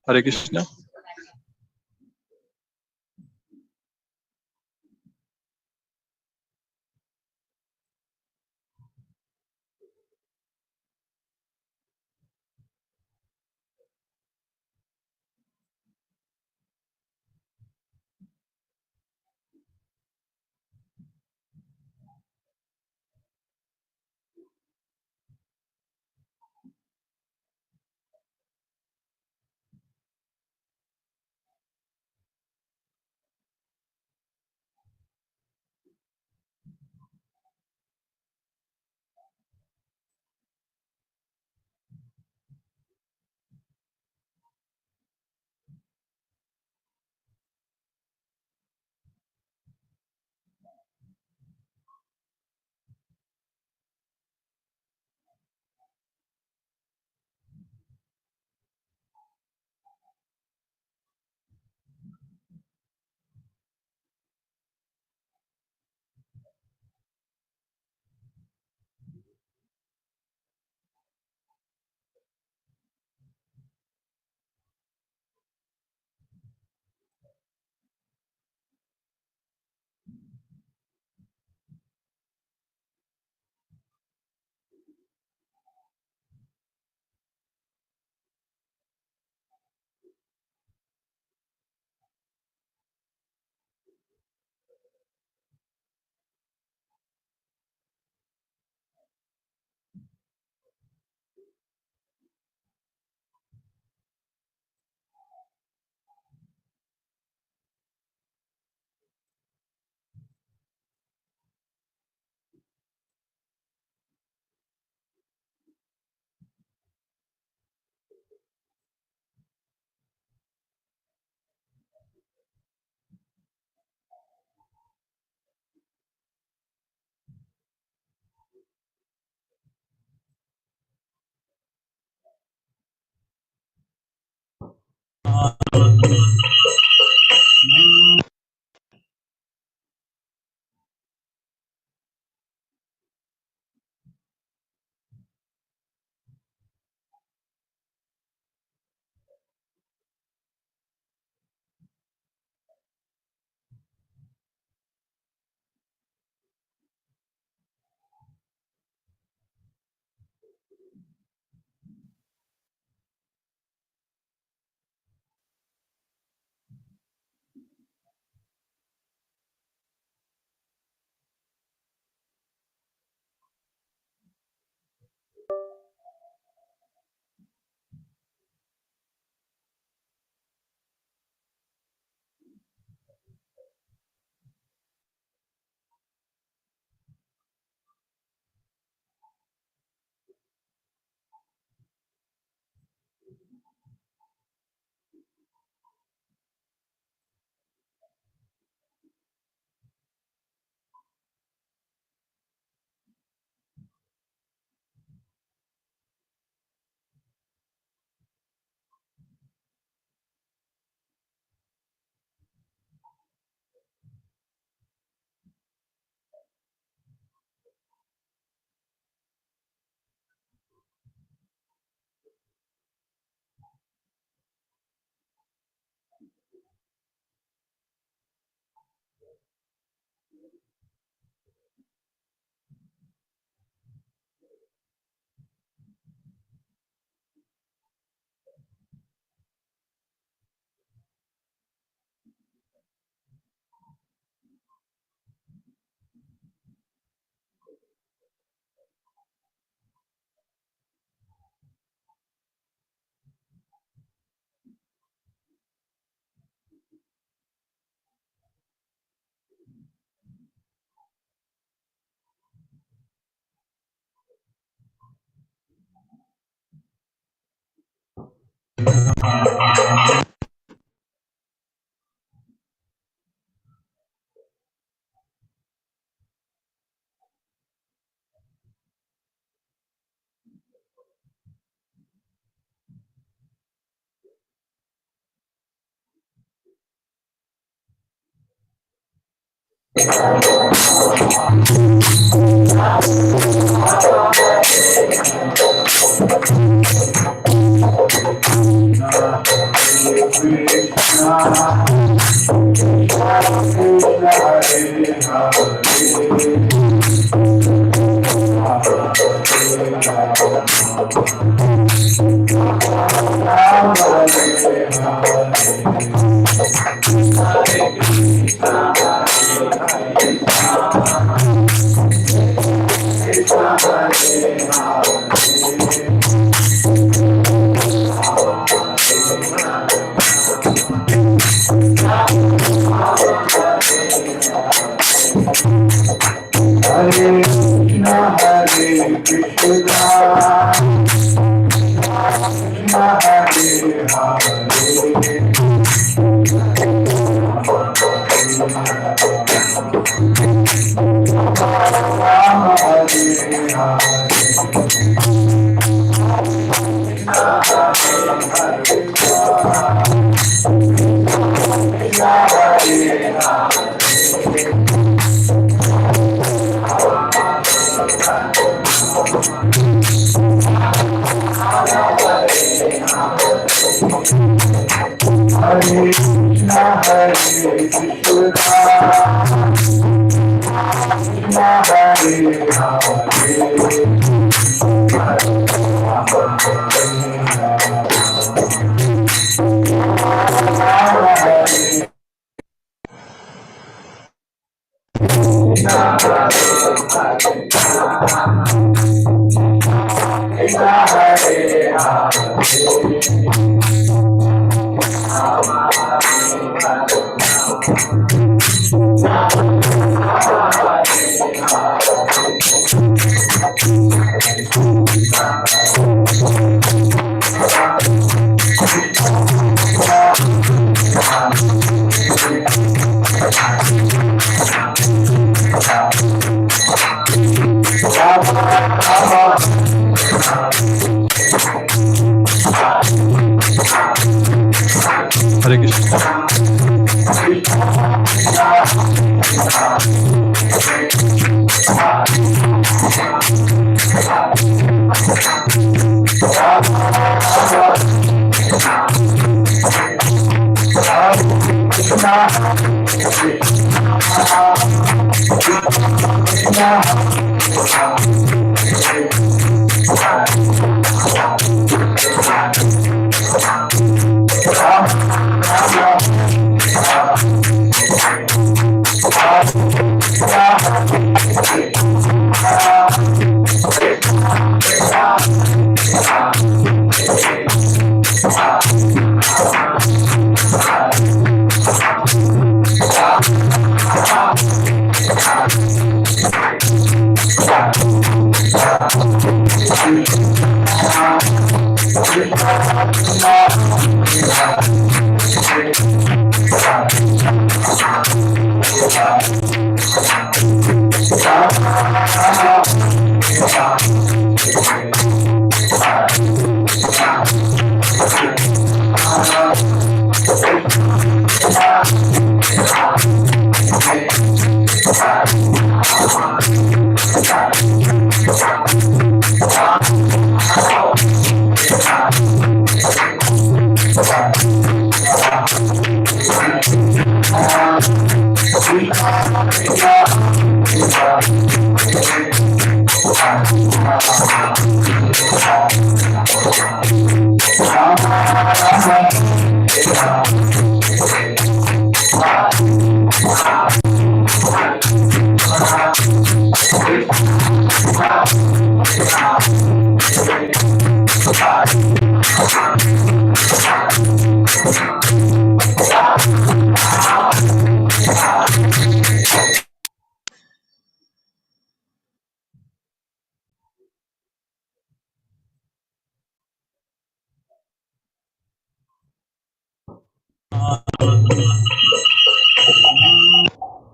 Hare Krishna. Hare Krishna.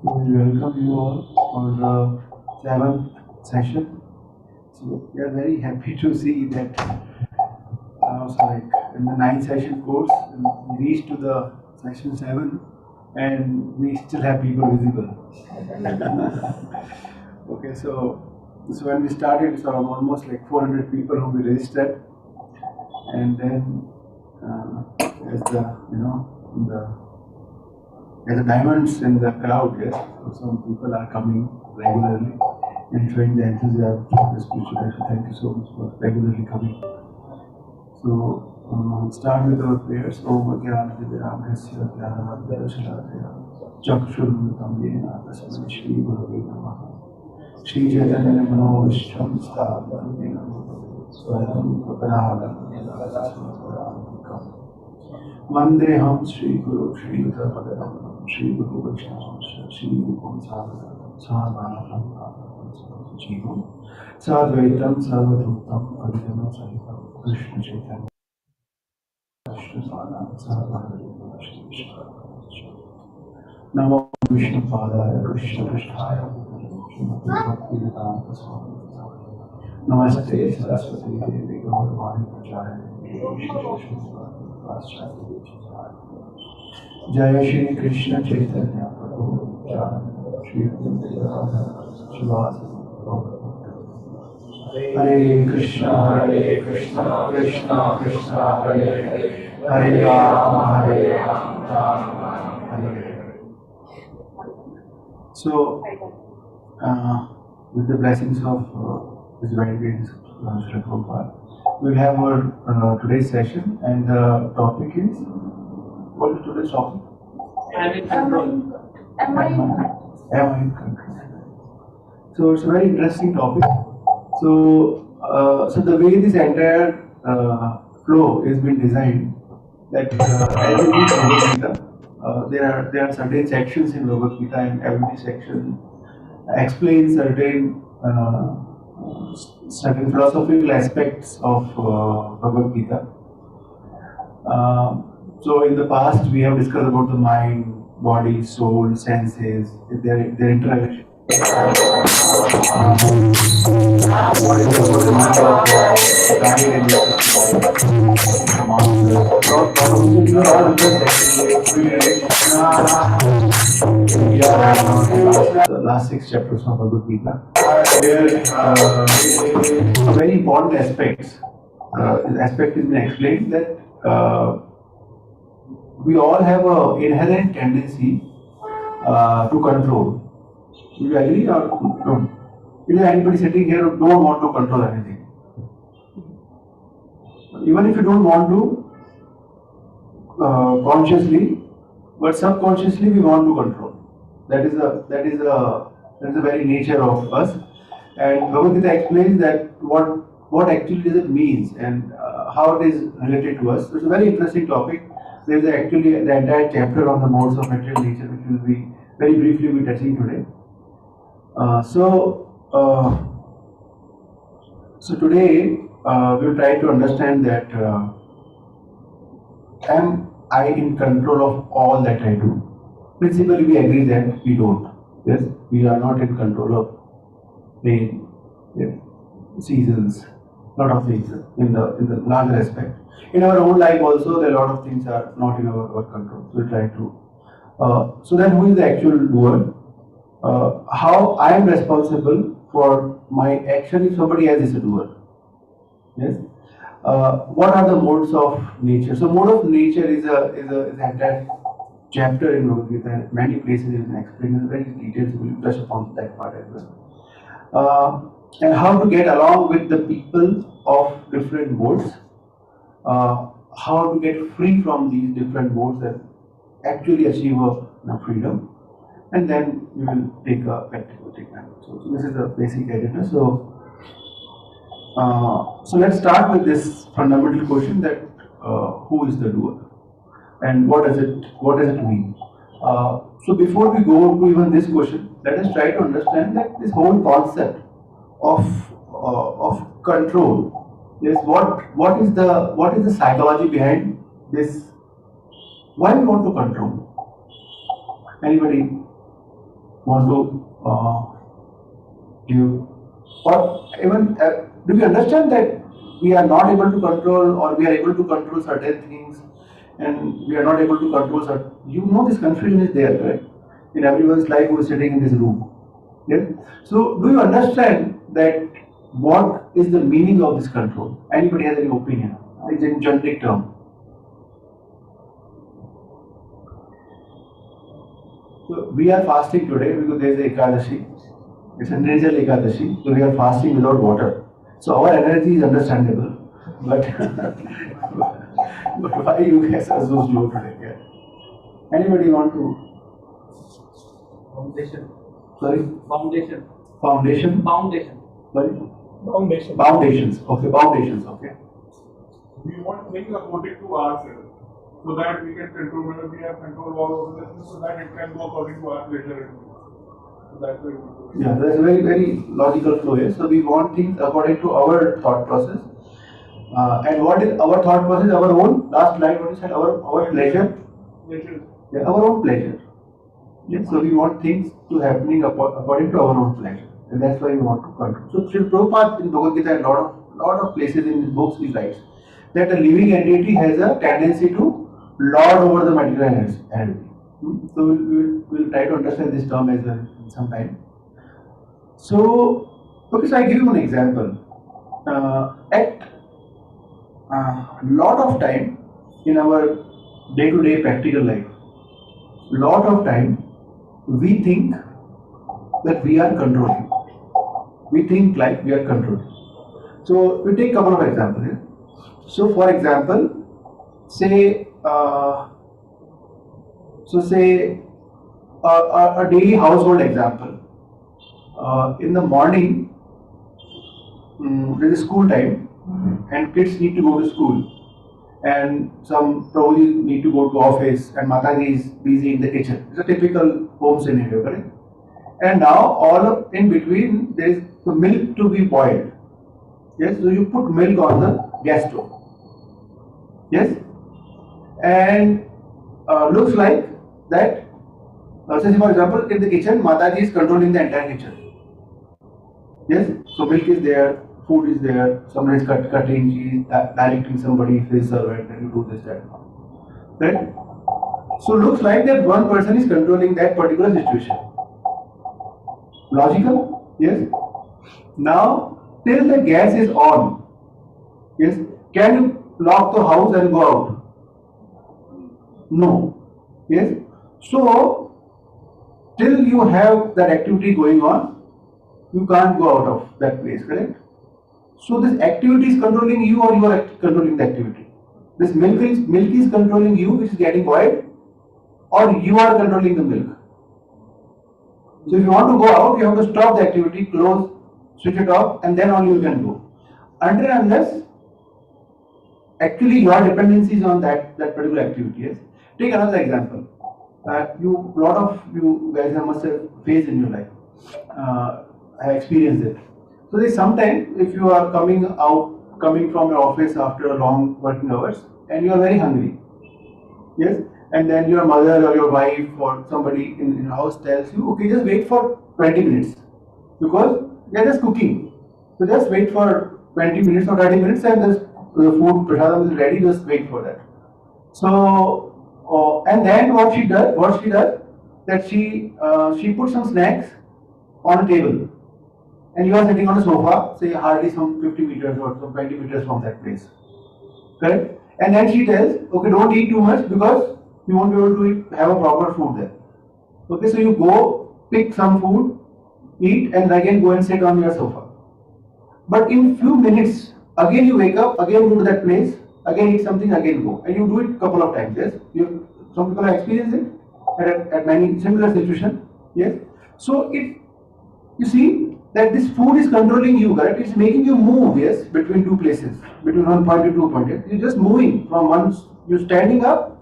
We welcome you all for the 7th session. So we are very happy to see that in the 9th session course, we reached to the section 7 and we still have people visible. Okay, so when we started, it's almost like 400 people who we registered, and then as the diamonds in the crowd, yes, so some people are coming regularly and showing the enthusiasm for the spiritual life. So thank you so much for regularly coming. So start with our prayers. Om Jnana Vidraghasya Jnana Darashalaya Chakshurmritam Yena Tasmai Shri Gurave Namaha Shri Chaitanya Manobishram Sthapanam Yena Swayam Prabhadam Vandeham Shri Guru Shri Yudapadam Shri Guru Vaishnava Shri Guru Sadhanam Sadhanam Jivam Sadvaitam Sarvadhutam Adhyana Sahitam Krishna Chaitanya Krishna Sadhanam Sadhanam Shri Vishnu Namo Vishnu Padaya Krishna Krishnaya Bhakti Vedanta Swami Namaste Saraswati Devi Gauravani Prajaya Jaya Shri Krishna Chaitanya Prabhu Nityananda Shri Advaita Shivasa Hare Krishna Krishna Krishna Hare Hare Hare Rama Rama Hare Hare. So, with the blessings of His very great Sri Prabhupada, we'll have our today's session, and the topic is, what is today's topic? Am I in control? So it's a very interesting topic. So the way this entire flow has been designed, that as in each Bhagavad Gita, there are certain sections in Bhagavad Gita, and every section explains certain philosophical aspects of Bhagavad Gita. So in the past we have discussed about the mind, body, soul, senses, their interaction. What is the mind of the last 6 chapters of Bhagavad Gita, where a very important aspect has been explained, that we all have an inherent tendency to control. Do you agree or no? Is there anybody sitting here who don't want to control anything? Even if you don't want to consciously, but subconsciously we want to control. That is the very nature of us. And Bhagavad Gita explains that what actually does it mean, and how it is related to us. So it's a very interesting topic. There is actually the entire chapter on the modes of material nature, which will be very briefly be touching today. So today we'll try to understand that am I in control of all that I do? Principally, we agree that we don't. Yes, we are not in control of rain, seasons, lot of things in the larger aspect. In our own life also, there are a lot of things are not in our control. So we try to. So then, who is the actual doer? How I am responsible for my action if somebody else is a doer? Yes. What are the modes of nature? So, mode of nature is an entire chapter in Bhagavad Gita. Many places it is explained in very details. We will touch upon that part as well. And how to get along with the people of different modes. How to get free from these different modes and actually achieve freedom. And then we will take a practical treatment. So this is the basic agenda. So let's start with this fundamental question, that who is the doer, and what does it mean? So before we go to even this question, let us try to understand that this whole concept of control. Yes, what is the psychology behind this? Why we want to control? Anybody want to give? Or even do we understand that we are not able to control, or we are able to control certain things, and we are not able to control certain? You know, this confusion is there, right? In everyone's life who is sitting in this room. Yes. So, do you understand that what is the meaning of this control? Anybody has any opinion? It's in generic term. So we are fasting today because there is a Ekadashi. It's a Nirjala Ekadashi. So we are fasting without water. So our energy is understandable. But, but why you guys are so slow today? Yeah. Anybody want to? Foundation. Sorry? Foundation. Foundation? Foundation. Sorry? Foundation. Foundations. Okay, foundations. Okay. We want things according to ourselves, so that we can control, whether we have control over the system, so that it can go according to our pleasure. So that's why we want to. Yeah, that's a very, very logical flow. Yes? So we want things according to our thought process. And what is our thought process? Our own. Last slide, what you said? Our pleasure. Pleasure. Yeah, our own pleasure. Yes, so we want things to happening according to our own pleasure, and that's why we want to control. So Sri Prabhupada in Bhagavad Gita, and lot of places in his books he writes that a living entity has a tendency to lord over the material energy. So we'll try to understand this term as well in some time. So okay, so I give you an example. At lot of time in our day-to-day practical life, lot of time we think that we are controlling. We think like we are controlling. So we take a couple of examples here. So for example, say a daily household example. In the morning, there is school time, and kids need to go to school, and some probably need to go to office, and Mataji is busy in the kitchen. It's a typical home scenario, correct? And now all in between there is the milk to be boiled. Yes, so you put milk on the gas stove. Yes, and looks like that. Say for example, in the kitchen, Mataji is controlling the entire kitchen. Yes, so milk is there, food is there, somebody is cutting, she is directing somebody, if they is servant, then you do this, that, right? So looks like that one person is controlling that particular situation. Logical? Yes. Now, till the gas is on, yes, can you lock the house and go out? No. Yes. So, till you have that activity going on, you can't go out of that place, correct? So this activity is controlling you, or you are controlling the activity. This milk is controlling you, which is getting boiled, or you are controlling the milk. So if you want to go out, you have to stop the activity, close, switch it off, and then only you can go. Until and unless actually your dependency is on that particular activity. Yes. Take another example. Lot of you guys must have faced in your life. I have experienced it. So there's sometimes if you are coming from your office after a long working hours, and you are very hungry. Yes, and then your mother or your wife or somebody in your house tells you, okay, just wait for 20 minutes because they are just cooking. So just wait for 20 minutes or 30 minutes, and the food prasadam is ready. Just wait for that. So and then what she does that she puts some snacks on a table, and you are sitting on a sofa, say hardly some 50 meters or some 20 meters from that place, correct? And then she tells, okay, don't eat too much because you won't be able to have a proper food there. Okay, so you go pick some food, eat, and again go and sit on your sofa. But in few minutes, again you wake up, again go to that place, again eat something, again go, and you do it a couple of times. Yes, some people have experienced it at many similar situations. Yes, so you see that this food is controlling you, correct? It's making you move, yes, between two places, between one point to 2 point. Yes? You're just moving from one. You're standing up,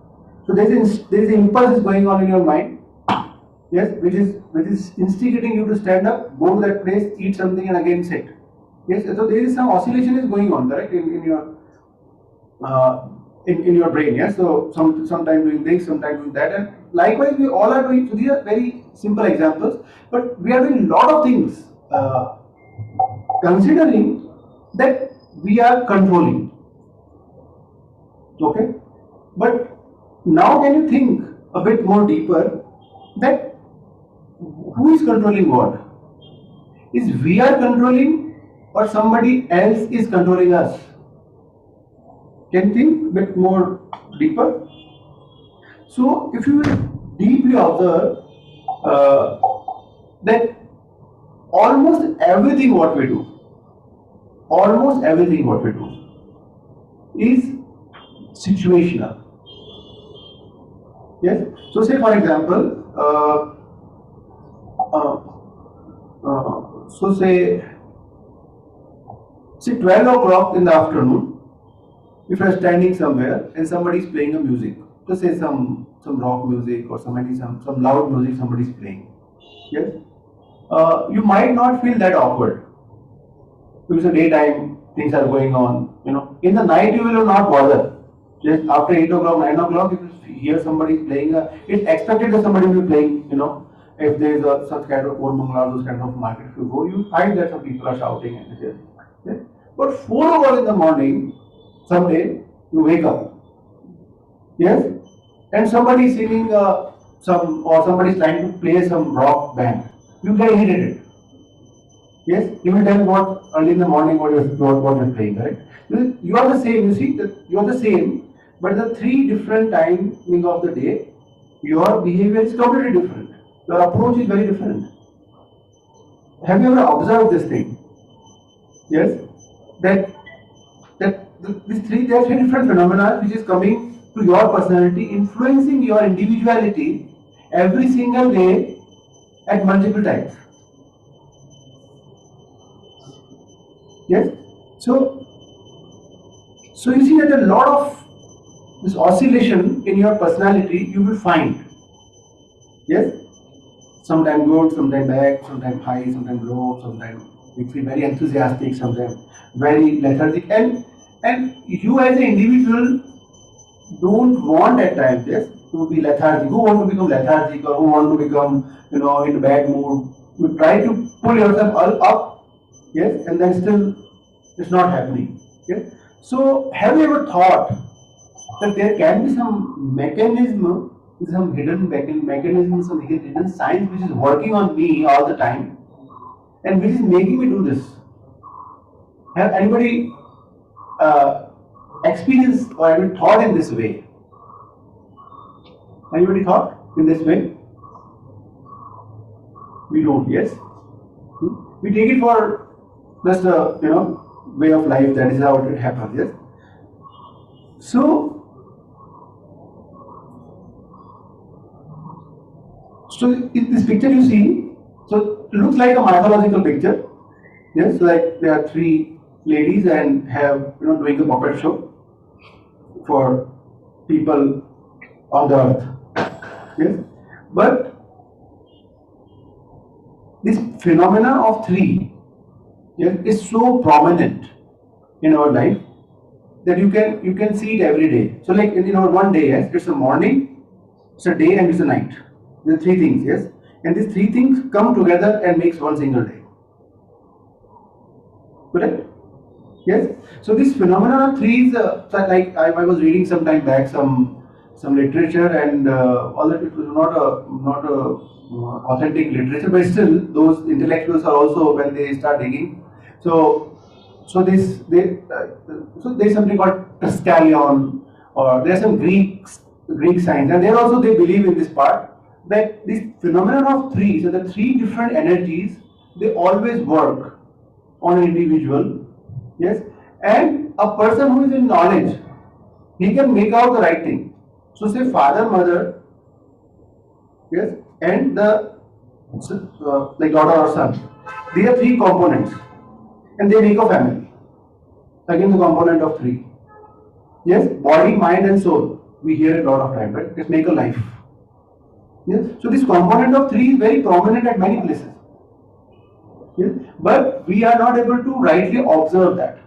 so there's an impulse going on in your mind, yes, which is instigating you to stand up, go to that place, eat something, and again sit. Yes, so there is some oscillation is going on, correct, in your brain. Yes, so sometimes doing this, sometimes doing that, and likewise we all are doing. So these are very simple examples, but we are doing a lot of things. Considering that we are controlling, okay, but now can you think a bit more deeper that who is controlling what? Is we are controlling or somebody else is controlling us? Can you think a bit more deeper? So if you deeply observe that almost everything what we do is situational. Yes. So say for example, so say 12 o'clock in the afternoon, if you are standing somewhere and somebody is playing a music, so say some rock music or some loud music somebody is playing. Yes. You might not feel that awkward because the daytime things are going on. In the night you will not bother. Just after 8 o'clock, 9 o'clock, if you hear somebody playing, it's expected that somebody will be playing. If there is such kind of Or Mangala, those kind of market, if you go, you find that some people are shouting and this. Yes. But 4 o'clock in the morning, someday you wake up. Yes, and somebody is singing or somebody is trying to play some rock band. You get irritated. Yes, you will tell what early in the morning what you're playing, right? You are the same. You see that you are the same, but the 3 different timing of the day, your behavior is completely different. Your approach is very different. Have you ever observed this thing? Yes, that there are 3 different phenomena which is coming to your personality, influencing your individuality every single day at multiple times. Yes, so you see that a lot of this oscillation in your personality you will find. Yes, sometimes good, sometimes bad, sometimes high, sometimes low, sometimes you feel very enthusiastic, sometimes very lethargic, and you as an individual don't want at times, yes, to be lethargic. Who want to become lethargic or who want to become in a bad mood? You try to pull yourself all up, yes, and then still it's not happening. Yes. So have you ever thought that there can be some mechanism, some hidden mechanism, some hidden science which is working on me all the time and which is making me do this? Have anybody experienced or ever thought in this way? Anybody thought in this way? We don't, yes? We take it for just a way of life, that is how it happens, yes? So in this picture you see, so it looks like a mythological picture. Yes, so like there are 3 ladies and have doing a puppet show for people on the earth. Yes, but this phenomena of 3, yes, is so prominent in our life that you can see it every day. So like in our one day, yes, it's a morning, it's a day, and it's a night. The 3 things, yes, and these 3 things come together and makes one single day. Correct? Yes. So this phenomenon of 3 is like I was reading some time back some literature, and although it was not a authentic literature, but still those intellectuals are also, when they start digging. So there's something called Tuscalion, or there are some Greek science, and there also they believe in this part that this phenomenon of 3, so the 3 different energies, they always work on an individual. Yes, and a person who is in knowledge, he can make out the right thing. So say father, mother, yes, and the like daughter or son. These are 3 components, and they make a family. Again, the component of 3. Yes, body, mind, and soul. We hear it a lot of time, right? It make a life. Yes, so this component of 3 is very prominent at many places. Yes, but we are not able to rightly observe that.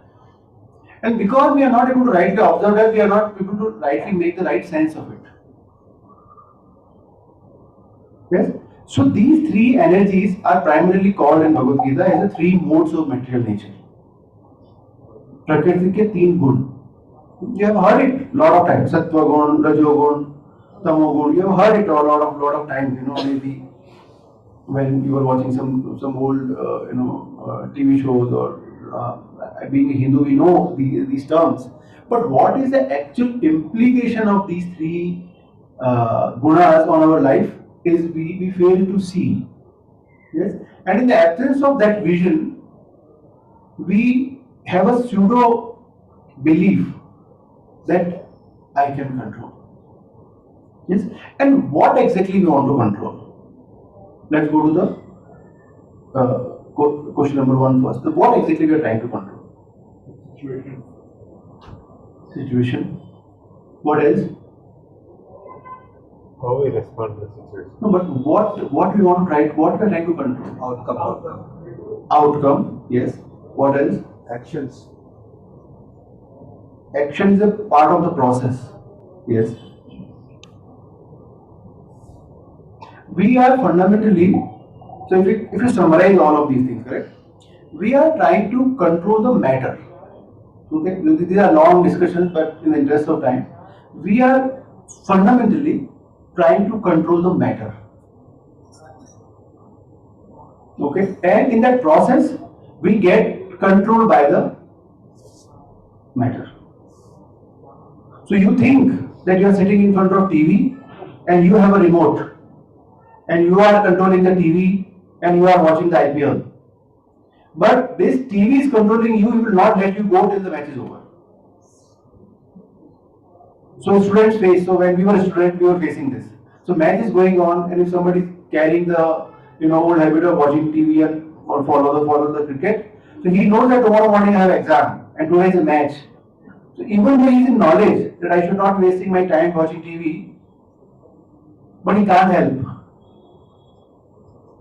And because we are not able to rightly observe that, we are not able to rightly make the right sense of it. Yes? So these 3 energies are primarily called in Bhagavad Gita as the 3 modes of material nature. Prakriti ke 3 gun. You have heard it a lot of times. Sattva gun, Rajo gun, Tamo gun. You have heard it a lot of times. Maybe when you were watching some old TV shows, or being a Hindu, we know these terms. But what is the actual implication of these 3 gunas on our life is we fail to see. Yes, and in the absence of that vision, we have a pseudo belief that I can control. Yes, and what exactly we want to control? Let's go to the question number 1 first. What exactly we are trying to control? Situation. Situation. What else? How we respond to the situation. No, but what we want to try? What we are trying to control? Outcome. Outcome. Yes. What else? Actions. Action is a part of the process. Yes. We are fundamentally, so if you summarize all of these things, correct? We are trying to control the matter. Okay, these are long discussions, but in the interest of time, we are fundamentally trying to control the matter. Okay, and in that process, we get controlled by the matter. So you think that you are sitting in front of TV and you have a remote and you are controlling the TV and you are watching the IPL. But this TV is controlling you, it will not let you go till the match is over. So students face, so when we were a student, we were facing this. So match is going on, and if somebody is carrying the old habit of watching TV and or follow the cricket, so he knows that tomorrow morning I have exam and today is a match. So even though he is in knowledge that I should not be wasting my time watching TV, but he can't help.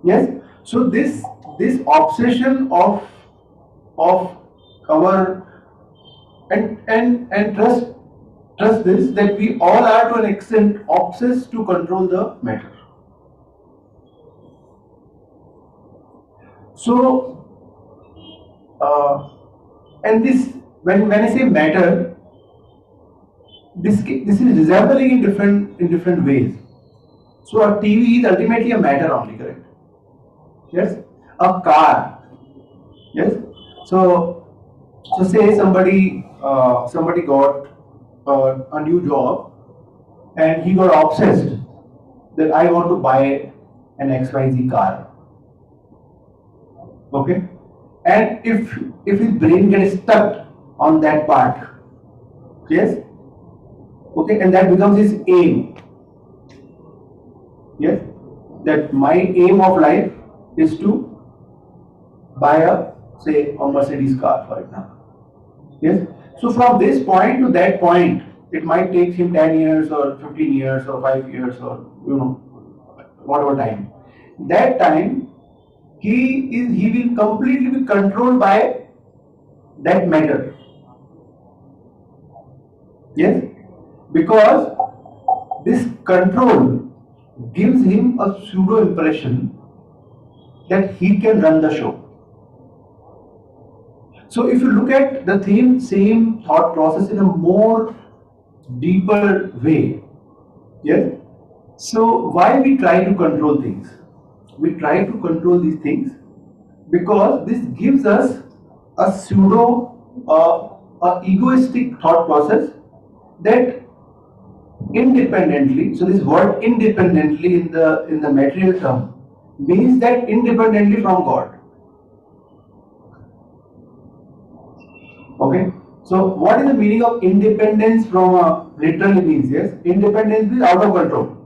Yes. So this obsession of our and trust this, that we all are to an extent obsessed to control the matter. So and this when I say matter, this is resembling in different ways. So a TV is ultimately a matter only, correct? Yes. A car. Yes. So say somebody got a new job and he got obsessed that I want to buy an XYZ car. Okay, and if his brain gets stuck on that part, yes, okay, and that becomes his aim. Yes, that my aim of life is to buy a Mercedes car, for example. Yes. So from this point to that point, it might take him 10 years or 15 years or 5 years or whatever time. That time he will completely be controlled by that matter. Yes, because this control gives him a pseudo impression that he can run the show. So if you look at the same thought process in a more deeper way, yes. So why we try to control things? We try to control these things because this gives us a pseudo, egoistic thought process that independently. So this word independently in the material term means that independently from God. Okay. So what is the meaning of independence from literally means? Yes, independence means out of control.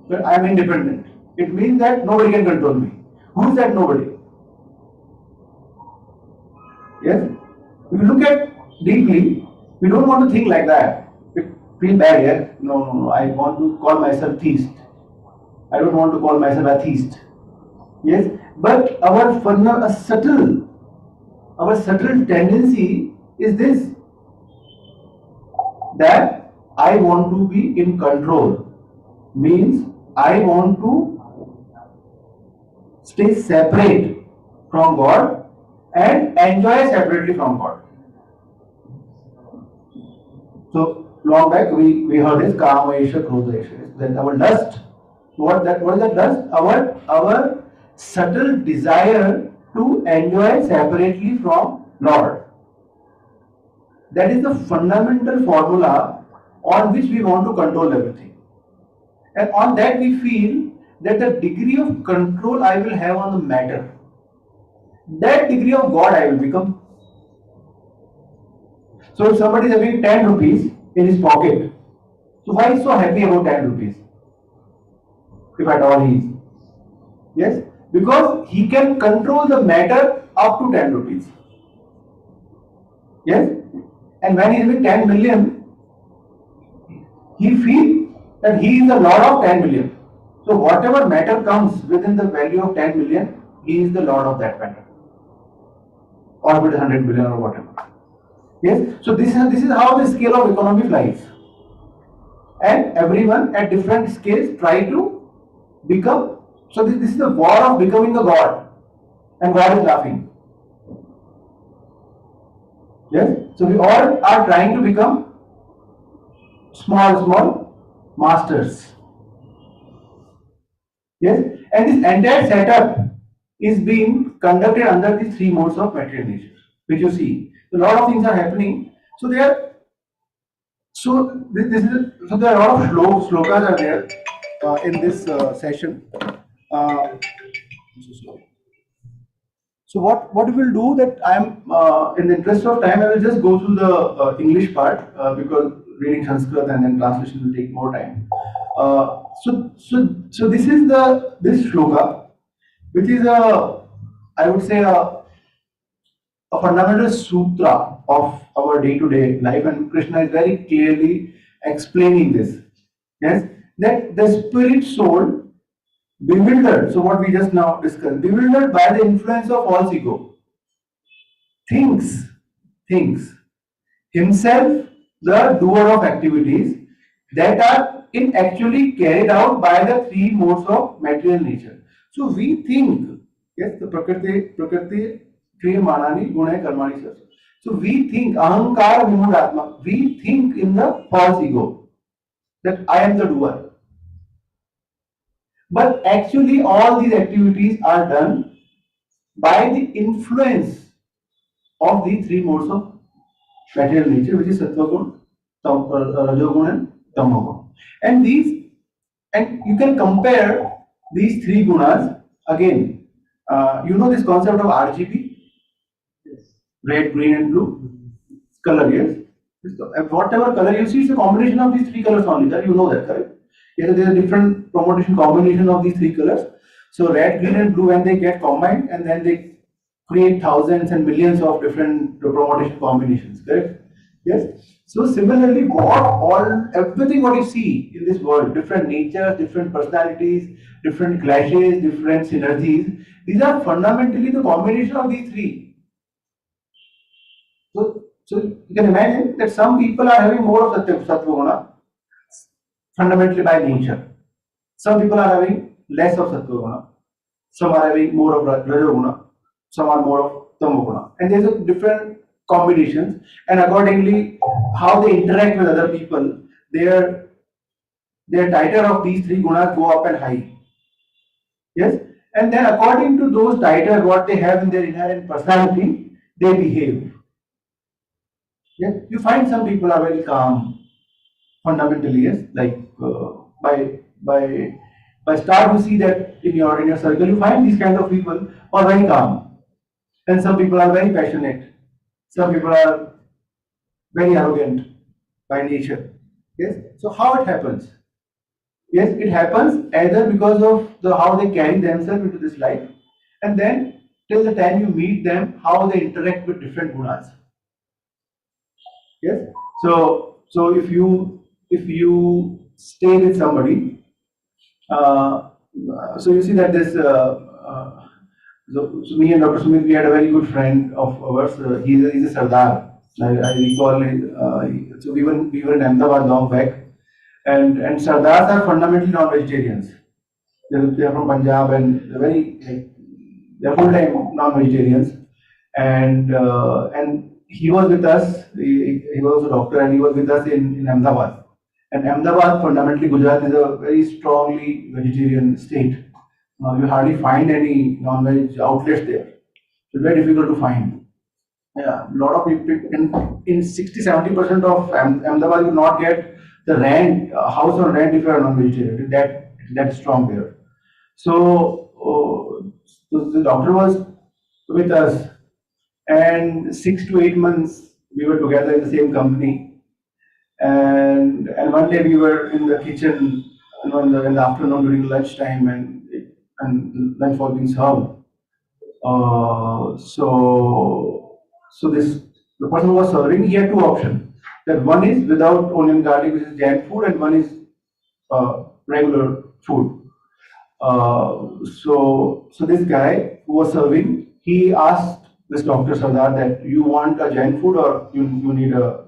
So I am independent. It means that nobody can control me. Who is that nobody? Yes. If you look at deeply, we don't want to think like that. It feel bad, yeah? No. I want to call myself theist. I don't want to call myself atheist. Yes. But our subtle tendency is this, that I want to be in control, means I want to stay separate from God and enjoy separately from God. So long back we heard this Kama Esha, Krodha Esha, that our lust. What is that lust? Our subtle desire to enjoy separately from Lord. That is the fundamental formula on which we want to control everything. And on that we feel that the degree of control I will have on the matter, that degree of God I will become. So if somebody is having 10 rupees in his pocket, so why is he so happy about 10 rupees? If at all he is. Yes? Because he can control the matter up to 10 rupees. Yes? And when he is having 10 million, he feels that he is the lord of 10 million. So whatever matter comes within the value of 10 million, he is the lord of that matter. Or with 100 billion or whatever. Yes? So this is how the scale of economy flies. And everyone at different scales try to become. So this is the war of becoming a god. And God is laughing. Yes? So we all are trying to become small masters. Yes? And this entire setup is being conducted under these three modes of material nature, which you see. So a lot of things are happening. So there are so there are a lot of slokas are there in this session. So what we will do that I am in the interest of time I will just go through the English part because reading Sanskrit and then translation will take more time. So this is this shloka, which is I would say a fundamental sutra of our day-to-day life, and Krishna is very clearly explaining this. Yes, that the spirit soul bewildered. So what we just now discussed, bewildered by the influence of false ego, thinks himself the doer of activities that are in actually carried out by the three modes of material nature. So we think, yes, the prakriti kriyamanani guna karmani sas. So we think ahankara vimudhatma. We think in the false ego that I am the doer. But actually, all these activities are done by the influence of the three modes of material nature, which is sattva gun, rajogun, and tamagun. And you can compare these three gunas again. You know this concept of RGB, red, green, and blue color. Yes, whatever color you see, it's a combination of these three colors only. That you know that, correct? Yes, there is a different permutation combination of these three colors. So red, green, and blue, when they get combined, and then they create thousands and millions of different permutation combinations. Correct? Yes. So similarly, everything what you see in this world, different natures, different personalities, different clashes, different synergies, these are fundamentally the combination of these three. So you can imagine that some people are having more of sattva guna fundamentally by nature. Some people are having less of sattva guna. Some are having more of raja guna. Some are more of tamo guna. And there's a different combinations, and accordingly how they interact with other people, their title of these three gunas go up and high. Yes, and then according to those titles, what they have in their inherent personality, they behave. Yes, you find some people are very calm fundamentally. Yes, like by start you see that in your circle you find these kind of people are very calm, and some people are very passionate. Some people are very arrogant by nature. Yes. So how it happens? Yes, it happens either because of how they carry themselves into this life, and then till the time you meet them, how they interact with different gunas. Yes. So if you stay with somebody, so you see that this. So me and Dr. Sumit, we had a very good friend of ours. He's a Sardar. I recall it. So we were in Ahmedabad long back, and Sardars are fundamentally non-vegetarians. They are from Punjab and they are full-time non-vegetarians. And he was with us. He was a doctor, and he was with us in Ahmedabad. And Ahmedabad, fundamentally, Gujarat is a very strongly vegetarian state. You hardly find any non-veg outlets there. It's very difficult to find. Yeah, a lot of people in 60-70% of Ahmedabad you not get the rent, house on rent if you are non-vegetarian. That strong there. So the doctor was with us, and 6 to 8 months we were together in the same company, and one day we were in the kitchen, in the afternoon during lunchtime, and lunch was being served. So this the person who was serving, he had two options. That one is without onion garlic, which is Jain food, and one is regular food. So this guy who was serving, he asked this Dr. Sardar that you want a Jain food or you need a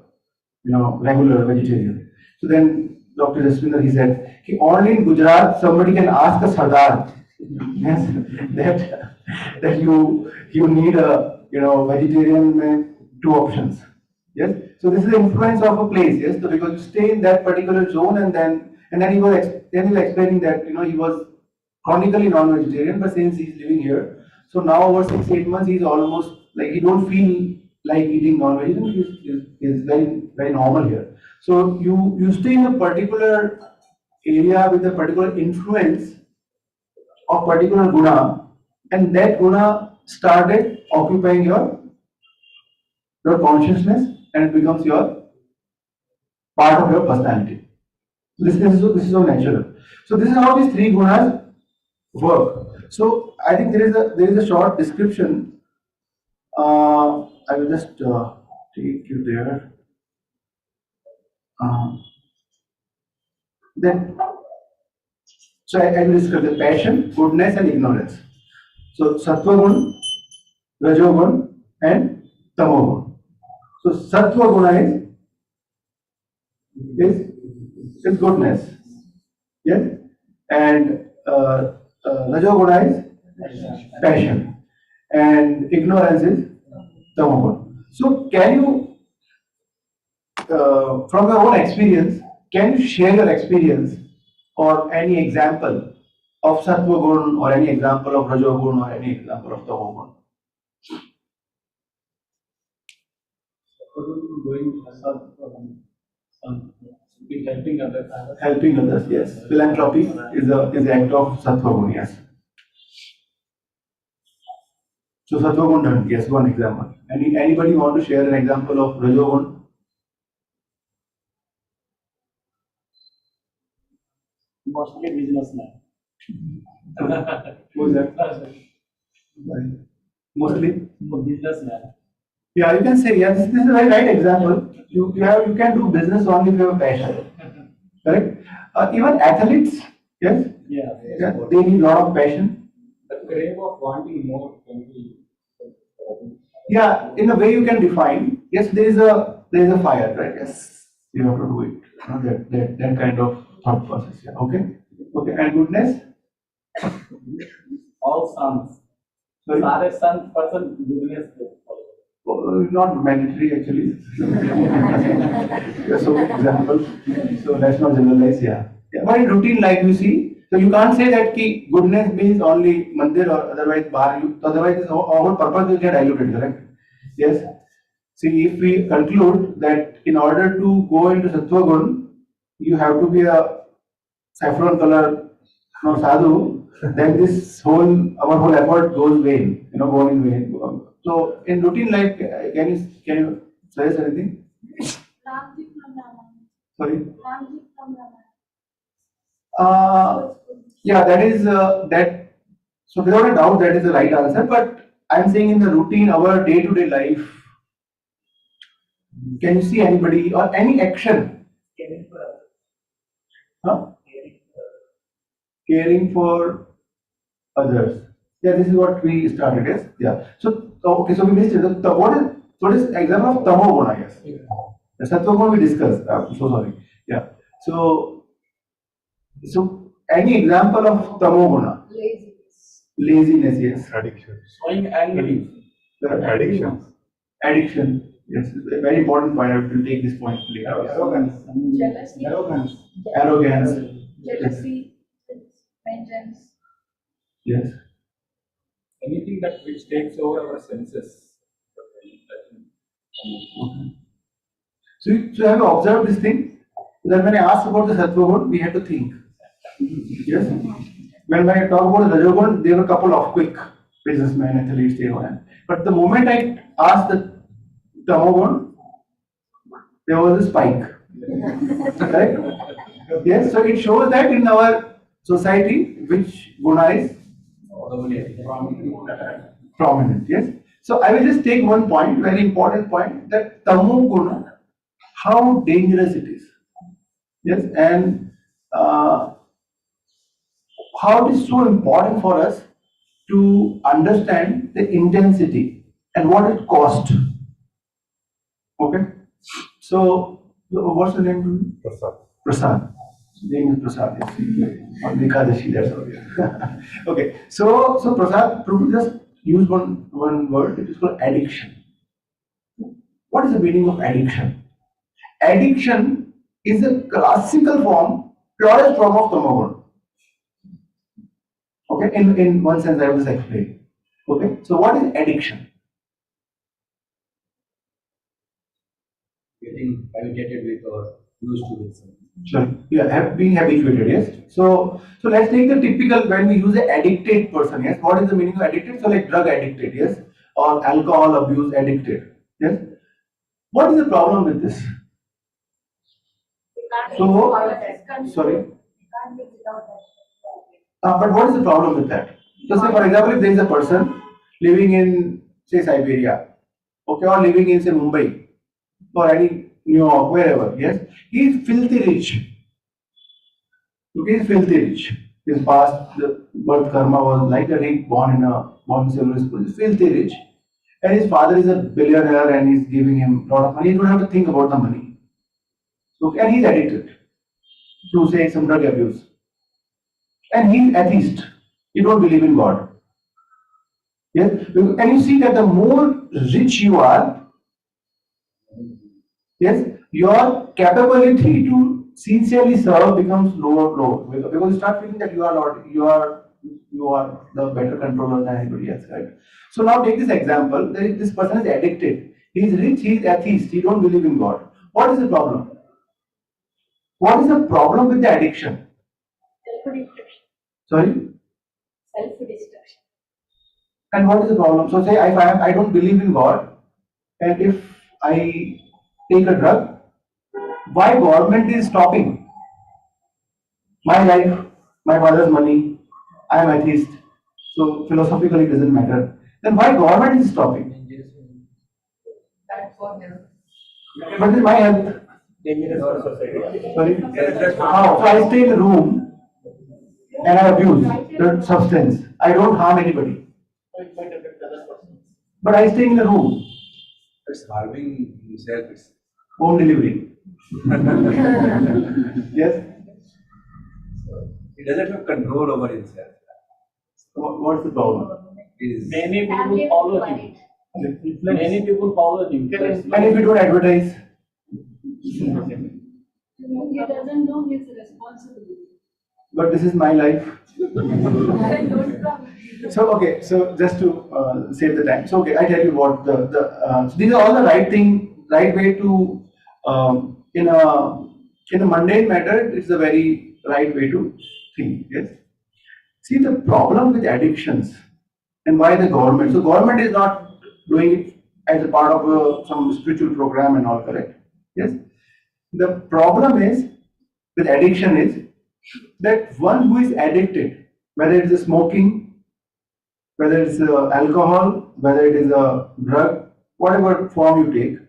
regular vegetarian. So then Dr. Jaswinder, he said, only in Gujarat somebody can ask a Sardar, yes, that you need a vegetarian with two options. Yes. So this is the influence of a place. Yes. So because you stay in that particular zone, and then he was explaining that he was chronically non-vegetarian, but since he's living here, so now over 6-8 months he's almost like he don't feel like eating non-vegetarian. Is very very normal here. So you stay in a particular area with a particular influence of particular guna, and that guna started occupying your consciousness, and it becomes your part of your personality. This is so natural. So this is how these three gunas work. So I think there is a short description. I will just take you there. Then, so I will describe the passion, goodness, and ignorance. So sattva gun, rajogun, and tamogun. So sattva guna is goodness, yes, and rajoguna is passion, and ignorance is tamogun. So can you, from your own experience, can you share your experience or any example of sattva gun, or any example of rajogun, or any example of tamogun? Helping others, yes. Philanthropy is the act of sattva gun, yes. So sattva gun done, yes, one example. Anybody want to share an example of rajogun? Mostly businessman. Who is that? Mostly Businessman. Yeah, you can say, yes, this is a very right example. You can do business only if you have a passion. Correct? Even athletes, yes? Yeah. They need a lot of passion. The crave of wanting more can be. Yeah, in a way you can define. Yes, there is a fire, right? Yes, you have to do it. That kind of thought process. Yeah. Okay. And goodness? All sons. Sorry? Sare son person goodness. Not mandatory actually. Yeah, so example. So let's not generalize. Yeah. But in routine life you see, so you can't say that ki goodness means only mandir or otherwise bar. Otherwise our purpose will get diluted. Correct? Yes. See, if we conclude that in order to go into sattva gun, you have to be a saffron color sadhu, then our whole effort goes vain. Going in vain. So in routine life, can you suggest anything? Sorry. Yeah, that is that. So without a doubt, that is the right answer. But I'm saying in the routine, our day-to-day life, can you see anybody or any action? Huh? Caring for others. Yeah, this is what we started. Yes. Yeah. So okay. So we missed it. What is example of tamo guna? Yes. The sattva guna we discussed. I'm so sorry. Yeah. So any example of tamo guna? Laziness. Yes. Addiction. Showing angry. Addiction. Yes. It's a very important point. I will take this point. Arrogance. Jealousy. Arrogance. Jealousy. Vengeance. Yes. Anything that which takes over our senses. Okay. So have you observed this thing? That when I asked about the sattva guna, we had to think. Yes. When I talk about the rajogun, there were a couple of quick businessmen, athletes, they were. But the moment I asked the tamogun, there was a spike. Correct? Yes, so it shows that in our society, which guna is prominent. Yes. So I will just take one point, very important point, that tamo guna, how dangerous it is. Yes, and how it is so important for us to understand the intensity and what it cost. Okay. So what's the name? Prasad. Prasad. Name is Prasad. Yes. On Ekadashi, that's all. Yeah. Okay. So Prasad, Prabhu just use one word. It is called addiction. What is the meaning of addiction? Addiction is a classical form, purest form of tamoguna. Okay. In one sense, I will just explain. Okay. So what is addiction? Getting habituated with or used to with something. Sorry, yeah, being habituated, yes. So let's take the typical when we use a addicted person, yes. What is the meaning of addicted? So like drug addicted, yes, or alcohol abuse addicted, yes. What is the problem with this? So, sorry. But what is the problem with that? So say for example, if there is a person living in say Siberia, okay, or living in say Mumbai, or any New York, wherever, yes, he is filthy rich. Okay, he is filthy rich. His past the birth karma was like that. He born in silver spoon. He's filthy rich, and his father is a billionaire, and he's giving him a lot of money. He don't have to think about the money. Okay, and he's addicted to say some drug abuse, and he's atheist. He don't believe in God. Yes, and you see that the more rich you are, yes, your capability to sincerely serve becomes lower because you start feeling that you are not, you are the better controller than anybody else, right? So now take this example. This person is addicted. He is rich. He is atheist. He don't believe in God. What is the problem? What is the problem with the addiction? Self-destruction. Sorry. Self-destruction. And what is the problem? So say if I don't believe in God, and if I take a drug, why government is stopping my life, my father's money? I am atheist, so philosophically it doesn't matter. Then why government is stopping? Bad for health. But it's my health. Dangerous for society. Sorry. How? So I stay in a room and I abuse the substance. I don't harm anybody. It might affect other persons. But I stay in a room. It's harming himself. It's Home delivery. Yes. he doesn't have control over himself. What's the problem? He's Many Family people follow worried. him. Many people follow him. And if you don't advertise, He doesn't know his responsibility. but this is my life. Don't come. So okay, so just to save the time. So okay, I tell you what so these are all the right way to in a mundane matter. It's a very right way to think. Yes. See the problem with addictions and why the government. So government is not doing it as a part of some spiritual program and all. Correct. Yes. The problem is with addiction is that one who is addicted, whether it is smoking, whether it's alcohol, whether it is a drug, whatever form you take,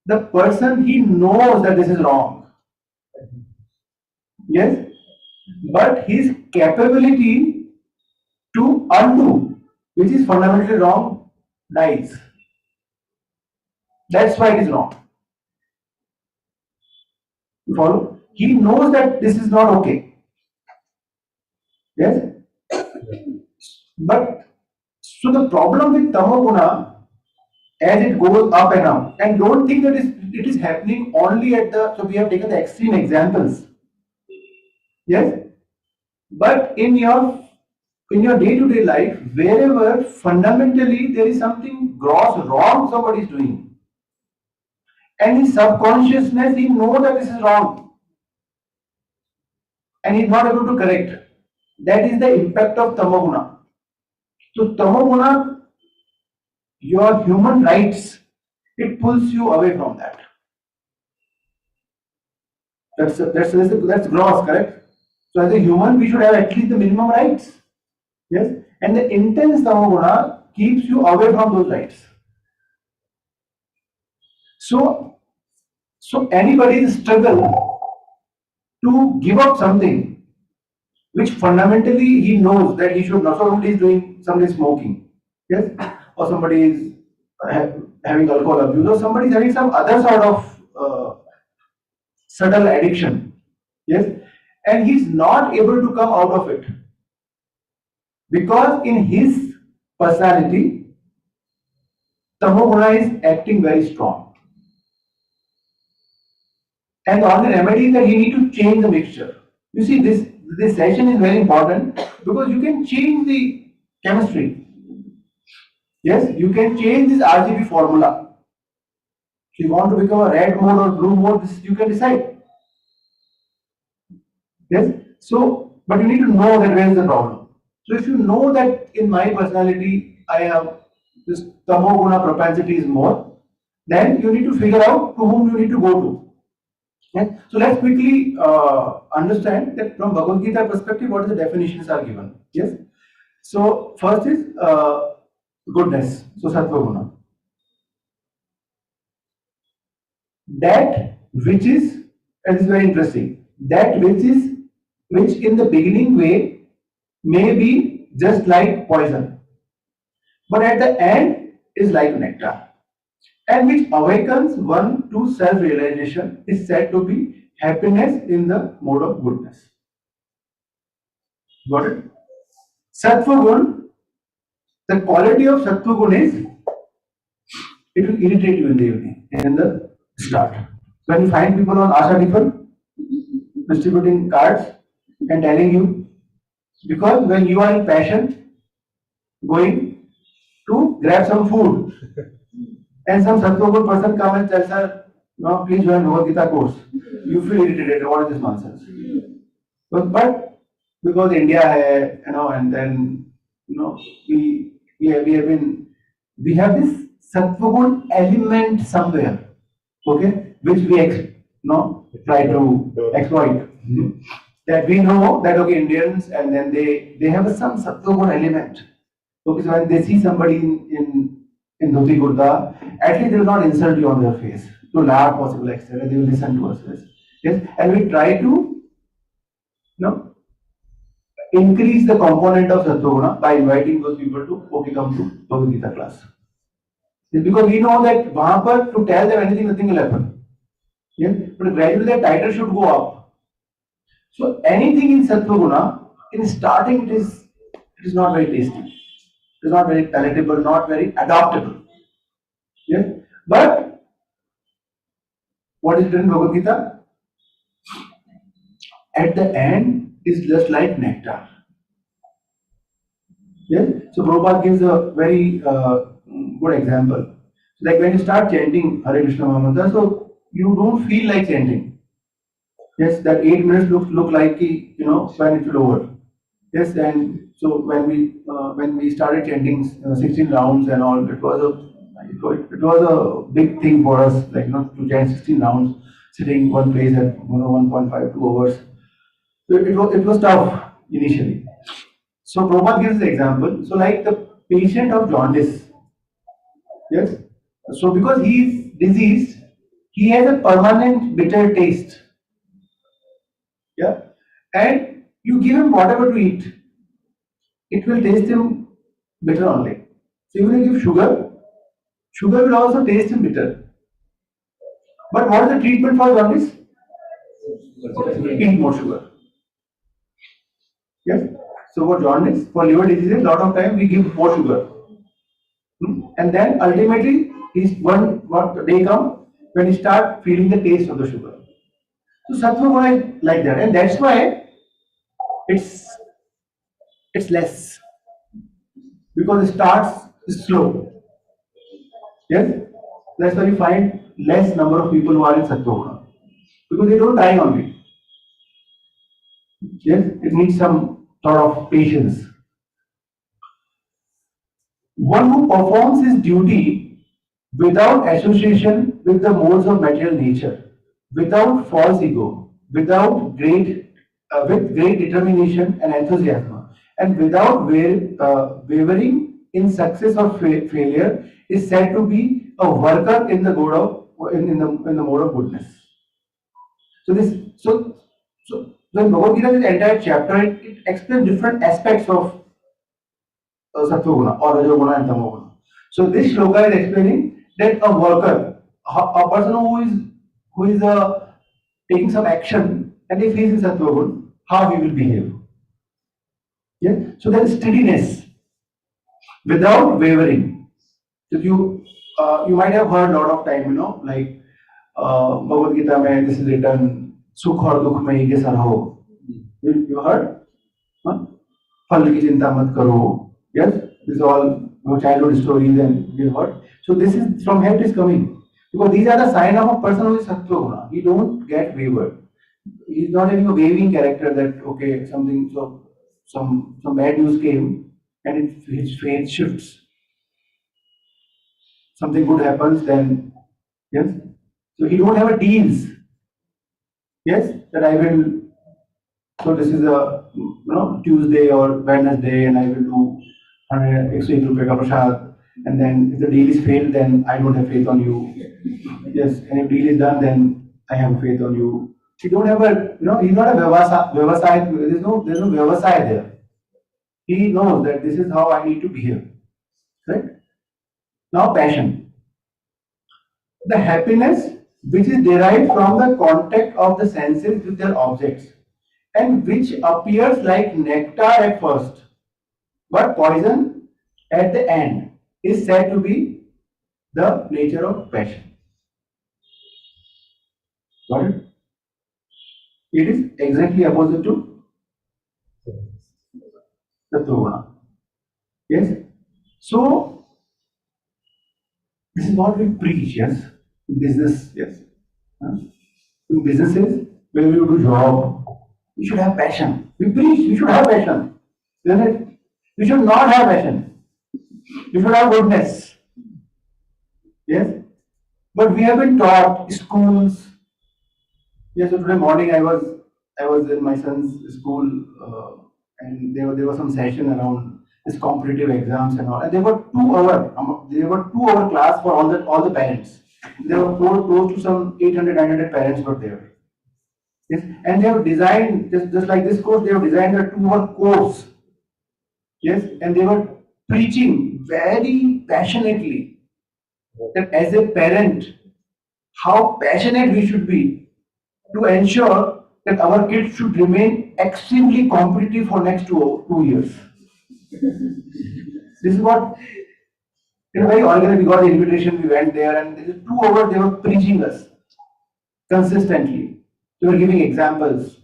the person he knows that this is wrong. Yes, but his capability to undo, which is fundamentally wrong, dies. That's why it is wrong. You follow? He knows that this is not okay. Yes, but so the problem with tamoguna, as it goes up and up, and don't think that it is happening only at the. So we have taken the extreme examples. Yes, but in your day-to-day life, wherever fundamentally there is something gross wrong somebody is doing, and his subconsciousness he knows that this is wrong, and he is not able to correct. That is the impact of tamoguna. So tamoguna, your human rights, it pulls you away from that. That's gross, correct? So as a human, we should have at least the minimum rights. Yes, and the intense tamoguna keeps you away from those rights. So anybody's struggle to give up something which fundamentally he knows that he should not. So somebody is doing, somebody is smoking, yes, or somebody is having alcohol abuse, or somebody is having some other sort of subtle addiction, yes, and he's not able to come out of it because in his personality, tamoguna is acting very strong. And the only remedy is that you need to change the mixture. You see, this session is very important because you can change the chemistry. Yes, you can change this RGB formula. If you want to become a red mode or blue mode, this you can decide. Yes, so but you need to know that where is the problem. So if you know that in my personality I have this tamoguna propensity is more, then you need to figure out to whom you need to go to. Yes? So let's quickly understand that from Bhagavad Gita perspective, what the definitions are given. Yes. So first is goodness. So sattva guna. That which is, and this is very interesting. That which in the beginning way may be just like poison, but at the end is like nectar, and which awakens one to self-realization is said to be happiness in the mode of goodness. Got it? Sattva gun, the quality of sattva gun is, it will irritate you in the evening, in the start. When you find people on Asha Tiffin distributing cards and telling you, because when you are in passion, going to grab some food, and some Sattva person come and tells her, no, please join Bhagavad Gita course. You feel irritated. What is this nonsense? But because India hai, and then we have this Sattva element somewhere, okay, which we try to exploit. That we know that okay, Indians, and then they have some Sattva element. Okay, so when they see somebody in dhoti kurta, at least they will not insult you on their face to large possible extent, and they will listen to us. Yes, and we try to increase the component of sattva by inviting those people to come to Bhagavad Gita class. It's because we know that वहाँ पर to tell them anything, nothing will happen. Yes, but gradually the title should go up. So anything in sattva guna, in starting it is not very tasty. It is not very palatable, not very adoptable. Yes, but what is written in Bhagavad Gita? At the end is just like nectar. Yes, so Prabhupada gives a very good example. Like when you start chanting Hare Krishna Mahamantra, so you don't feel like chanting. Yes, that 8 minutes look like when it will over. Yes, and so when we started chanting 16 rounds and all, it was a big thing for us, like to chant 16 rounds, sitting one place at 1.5 2 hours. So it was tough initially. So Prabhupada gives the example. So like the patient of jaundice, yes. So because he is diseased, he has a permanent bitter taste. Yeah, and you give him whatever to eat, it will taste him bitter only. So even if you give sugar, sugar will also taste him bitter. But what is the treatment for jaundice? Eat more sugar. Yes. So for jaundice, for liver diseases, lot of time we give more sugar, and then ultimately one day come when you start feeling the taste of the sugar. So sattva guna is like that, and that's why it's less, because it starts slow. Yes, that's why you find less number of people who are in sattva guna, because they don't die only. Yes, it needs some sort of patience. One who performs his duty without association with the modes of material nature, without false ego, with great determination and enthusiasm, and without wavering in success or failure, is said to be a worker in the mode of in the mode of goodness. So when Bhagavad Gita, this entire chapter, it explains different aspects of Sattva Guna or Rajo Guna and Tamo Guna. So this shloka is explaining that a worker, a person who is taking some action, and if he is in Sattva Guna, how he will behave. Yeah. So there is steadiness without wavering. So you might have heard a lot of time, like Bhagavad Gita, mein this is written, Sukh aur dukh mein ek jaisa raho. You heard? Huh? Phal ki chinta mat karo. Yes, this is all childhood stories and we heard. So this is from here it is coming. Because these are the sign of a person who is Sattva Guna. He don't get wavered. He is not having a waving character that okay, something some bad news came and his faith shifts. Something good happens, then yes. So he don't have a deals. Yes, that I will. So this is a Tuesday or Wednesday, and I will do 101 rupee ka prasad. And then if the deal is failed, then I don't have faith on you. Yes, and if deal is done, then I have faith on you. He don't have a he's not a vyavasai. There's no vyavasai there. He knows that this is how I need to behave. Right? Now passion. The happiness which is derived from the contact of the senses with their objects, and which appears like nectar at first, but poison at the end, is said to be the nature of passion. Got it? It is exactly opposite to the Truguna. Yes? So, this is what we preach, yes? In business, yes? In businesses, when we do job, we should have passion. We preach, we should have passion. Isn't it? We should not have passion. We should have goodness. Yes? But we have been taught, schools. Yes, so today morning I was in my son's school and there was some session around this competitive exams and all. And they were 2 hour class for all the parents. There were close to some 800-900 parents were there. Yes, and they have designed just like this course. They have designed a 2 hour course. Yes, and they were preaching very passionately that as a parent, how passionate we should be to ensure that our kids should remain extremely competitive for next 2 years. This is what, in a very organized, we got the invitation, we went there, and this is 2 hours they were preaching us consistently. They were giving examples.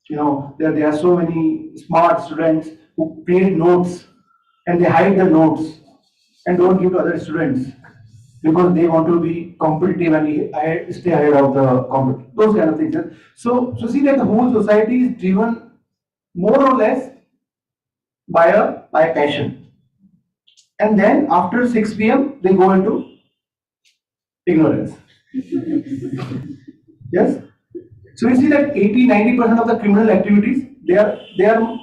There are so many smart students who create notes and they hide the notes and don't give to other students because they want to be competitive and stay ahead of the competition. Those kind of things. So see that the whole society is driven more or less by passion. And then after 6 p.m. they go into ignorance. Yes. So you see that 80-90% of the criminal activities they are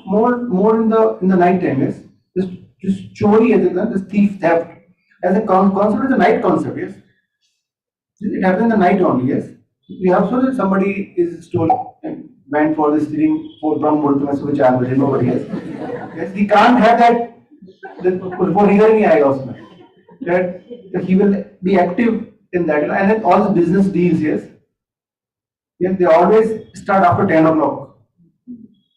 more in the night time. Yes. This chori as this thief theft as a concept is a night concept. Yes. It happens in the night only. Yes. We have so that somebody is stolen and went for this stealing for from nobody else. Yes. He can't have that. For that he will be active in that, and then all the business deals. Yes, they always start after 10 o'clock.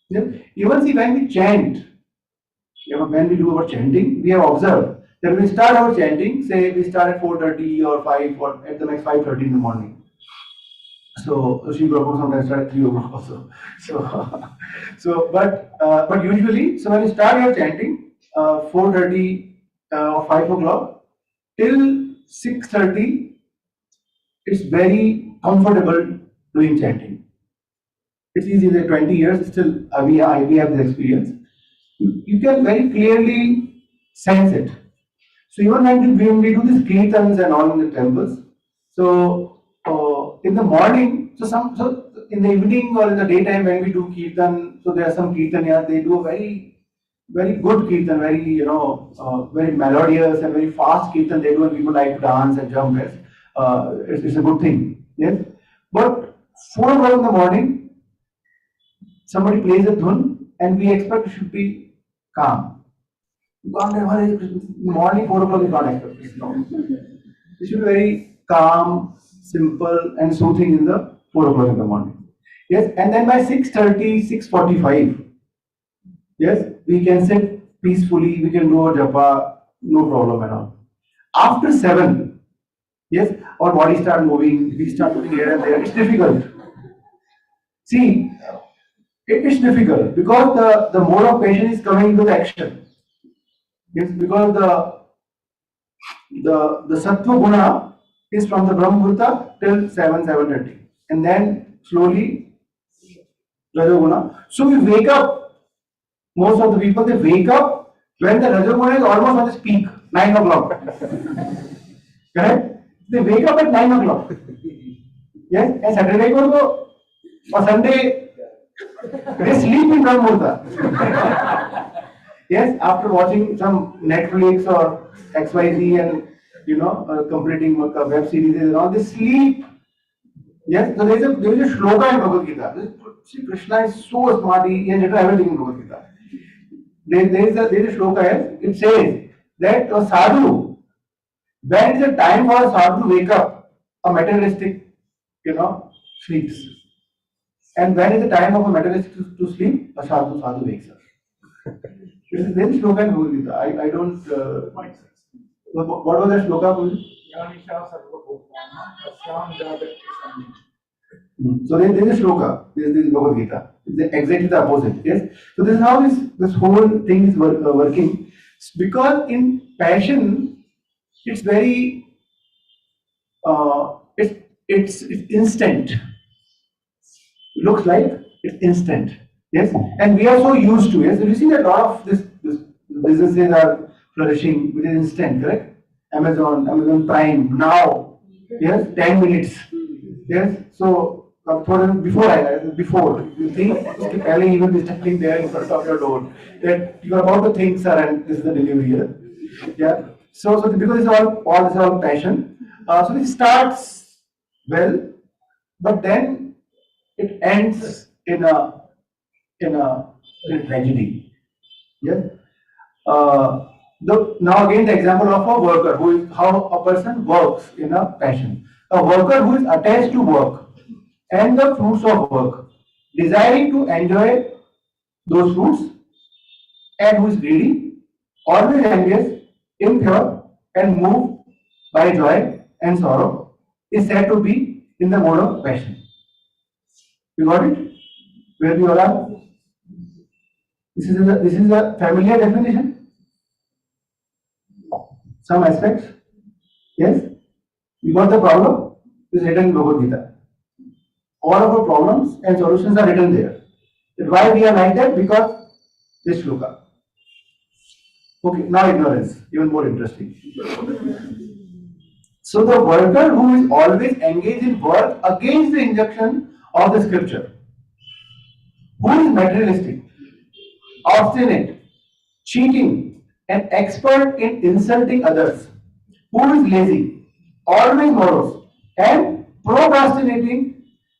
Yes. Even see when we chant, when we do our chanting, we have observed that we start our chanting, say we start at 4:30 or 5 or at the max 5:30 in the morning. So Sri Prabhu sometimes start at 3 o'clock also. But usually, so when you start your chanting, 4:30 or 5 o'clock till 6:30, it's very comfortable doing chanting. It's easy. Like 20 years still, we have this experience. You can very clearly sense it. So even when we do these kirtans and all in the temples, so in the morning, So in the evening or in the daytime when we do kirtan, so there are some kirtaniyas, they do a very good kirtan, very melodious and very fast kirtan they do, and people like to dance and jump. Yes, it's a good thing. Yes, but 4 o'clock in the morning, somebody plays a dhun, and we expect it should be calm. You can't morning 4 o'clock you can't expect this. No, it should be very calm, simple, and soothing in the 4 o'clock in the morning. Yes, and then by 6:30, 6:45. Yes, we can sit peacefully, we can do a japa, no problem at all. After 7, yes, our body start moving, we start looking here and there. It's difficult. See, it is difficult because the mode of passion is coming into the action. Yes, because the sattva guna is from the Brahma Muhurta till 7:30, and then slowly Rajoguna. So we wake up. Most of the people, they wake up when the Rajoguna is almost on its peak, 9 o'clock. Correct? They wake up at 9 o'clock. Yes, and Saturday or Sunday, they sleep in Brahma Muhurta. Yes, after watching some Netflix or XYZ and completing web series and all, they sleep. Yes, so there is a shloka in Bhagavad Gita. See, Krishna is so smart, he has written everything in Bhagavad Gita. There is a shloka here. It says that a sadhu, when is the time for a sadhu to wake up, a materialistic, sleeps. And when is the time of a materialistic to sleep, a sadhu wakes up. There is a shloka in Bhagavad Gita. I don't. What was that shloka? So there is a shloka. There is Bhagavad Gita. It's exactly the opposite. Yes. So this is how this whole thing is working. Because in passion, it's very it's instant. It looks like it's instant. Yes, and we are so used to. Yes, you see that a lot of this businesses are flourishing with instant. Correct? Amazon Prime now. Yes, 10 minutes. Yes, so. Before you think Kelly even be standing there in front of your door that you are about to think, sir, and this is the delivery. Yeah. So because it's all passion. So it starts well, but then it ends in a tragedy. Yes. Now again the example of a worker who is how a person works in a passion. A worker who is attached to work and the fruits of work, desiring to enjoy those fruits, and who is greedy, always envious, impure, and moved by joy and sorrow, is said to be in the mode of passion. You got it? Where we all are? This is a familiar definition. Some aspects. Yes? You got the problem? It is written in Bhagavad Gita. All of our problems and solutions are written there. Why we are like that? Because this shloka. Okay, now ignorance, even more interesting. So the worker who is always engaged in work against the injunction of the scripture, who is materialistic, obstinate, cheating, and expert in insulting others, who is lazy, always morose, and procrastinating,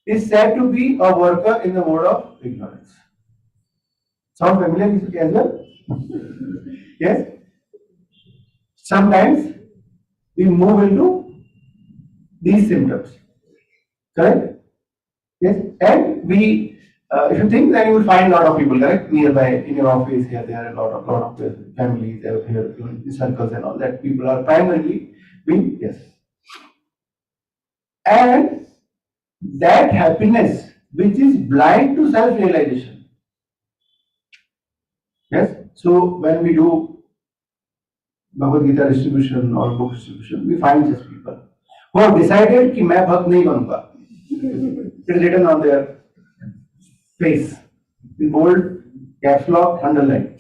is said to be a worker in the mode of ignorance. Sound familiar as well? Yes? Sometimes we move into these symptoms. Correct? Yes? And we, if you think, then you will find a lot of people, correct? Nearby, in your office, here, there are a lot of families, here, in circles and all that. People are primarily being, yes. And that happiness which is blind to self-realization. Yes? So when we do Bhagavad Gita distribution or book distribution, we find such people who have decided कि मैं भक्त नहीं बनूंगा. It is written on their face in bold, caps lock, underline.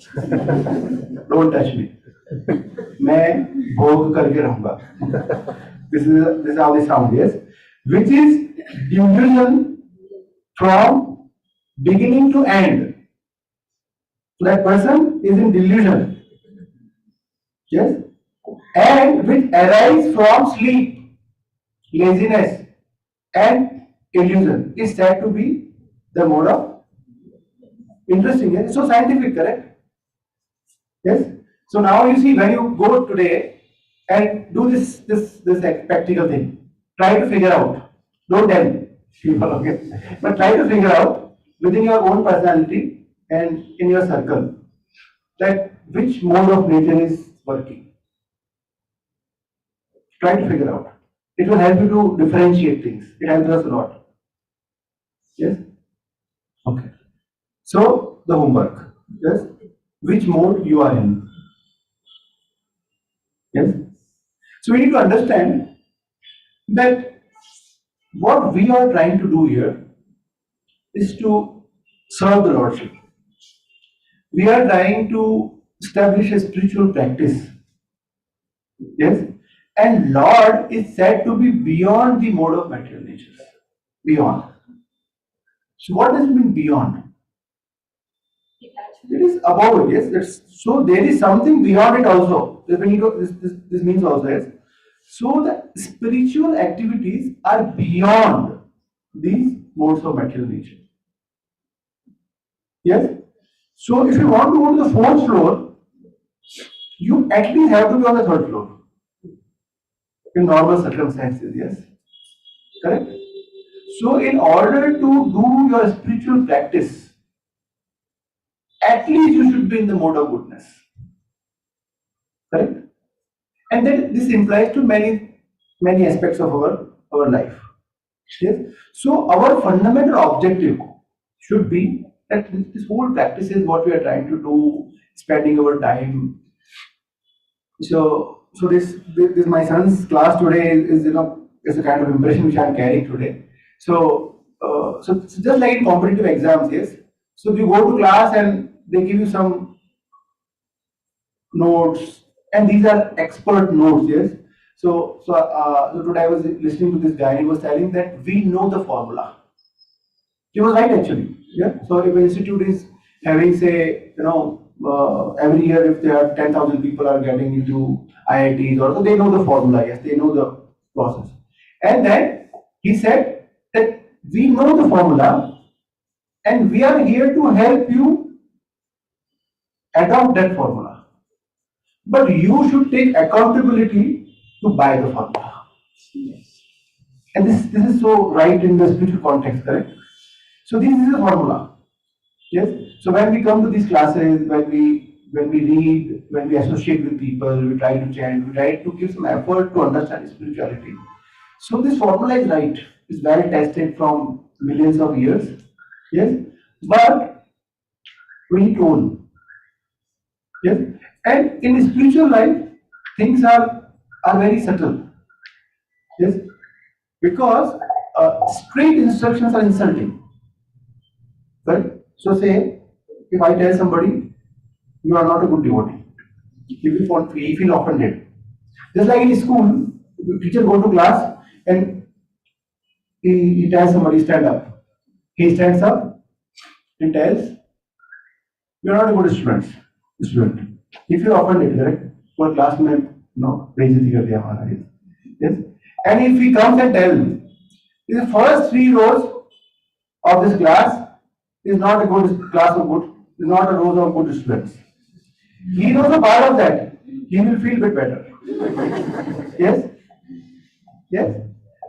Don't touch me. मैं भोग करके रहूंगा. This is how they sound. Yes. which is delusion from beginning to end. So that person is in delusion. Yes? And which arises from sleep, laziness, and illusion is said to be the mode of. Interesting, yes? So scientific, correct? Yes? So now you see, when you go today and do this practical thing, try to figure out. Don't tell people, okay? But try to figure out within your own personality and in your circle that which mode of nature is working. Try to figure out. It will help you to differentiate things. It helps us a lot. Yes? Okay. So the homework. Yes? Which mode you are in. Yes? So we need to understand that what we are trying to do here is to serve the Lordship. We are trying to establish a spiritual practice. Yes? And Lord is said to be beyond the mode of material nature. Beyond. So what does it mean beyond? It is above it, yes. So there is something beyond it also. This means also, yes. So the spiritual activities are beyond these modes of material nature. Yes. So if you want to go to the fourth floor, you at least have to be on the third floor. In normal circumstances, yes. Correct? So in order to do your spiritual practice, at least you should be in the mode of goodness. Correct? And then this implies to many aspects of our life. Yes? So our fundamental objective should be that this whole practice is what we are trying to do, spending our time. So this my son's class today is a kind of impression which I am carrying today. So just like in competitive exams, yes. So you go to class and they give you some notes, and these are expert notes, yes. So today I was listening to this guy, and he was telling that we know the formula. He was right actually. Yeah. So if an institute is having, say, every year if there are 10,000 people are getting into IITs, or so they know the formula. Yes, they know the process. And then he said that we know the formula, and we are here to help you adopt that formula. But you should take accountability to buy the formula. And this is so right in the spiritual context, correct? So this is the formula. Yes. So when we come to these classes, when we read, when we associate with people, we try to chant, we try to give some effort to understand spirituality. So this formula is right. It's well tested from millions of years. Yes. But we need to own. Yes. And in spiritual life, things are very subtle. Yes. Because straight instructions are insulting. Right? So say, if I tell somebody, you are not a good devotee, he feel offended. Just like in school, the teacher go to class and he tells somebody, stand up. He stands up and tells, you are not a good student. He feel offended, correct? For class में, बेइज्जती कर दिया हमारा. Yes. And if he comes and tells, the first 3 rows of this class is not a good class of good, is not a rows of good students. He knows a part of that. He will feel a bit better. Yes? Yes?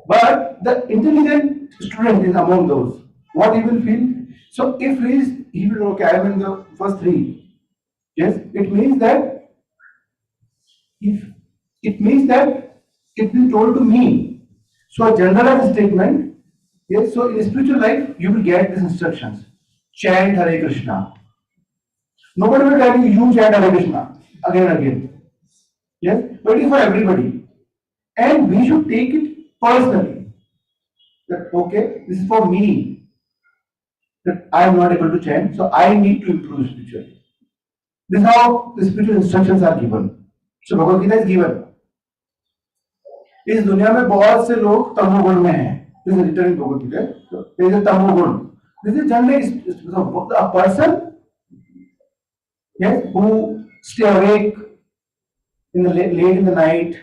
But the intelligent student is among those. What he will feel? So if he will know, okay, I am in the first 3. Yes? It means that it will told to me. So a generalized statement. Yes? So in spiritual life, you will get these instructions. Chant Hare Krishna. Nobody will tell you chant Hare Krishna again and again. Yes? But it is for everybody. And we should take it personally. That, okay, this is for me. That I am not able to chant, so I need to improve spiritually. This is how the spiritual instructions are given. So Bhagavad Gita is given. इस दुनिया में बहुत से लोग तमोगुण में हैं. This is written in Bhagavad Gita. So, there is a tamogun. This is generally a person, yes, who stay awake in the late in the night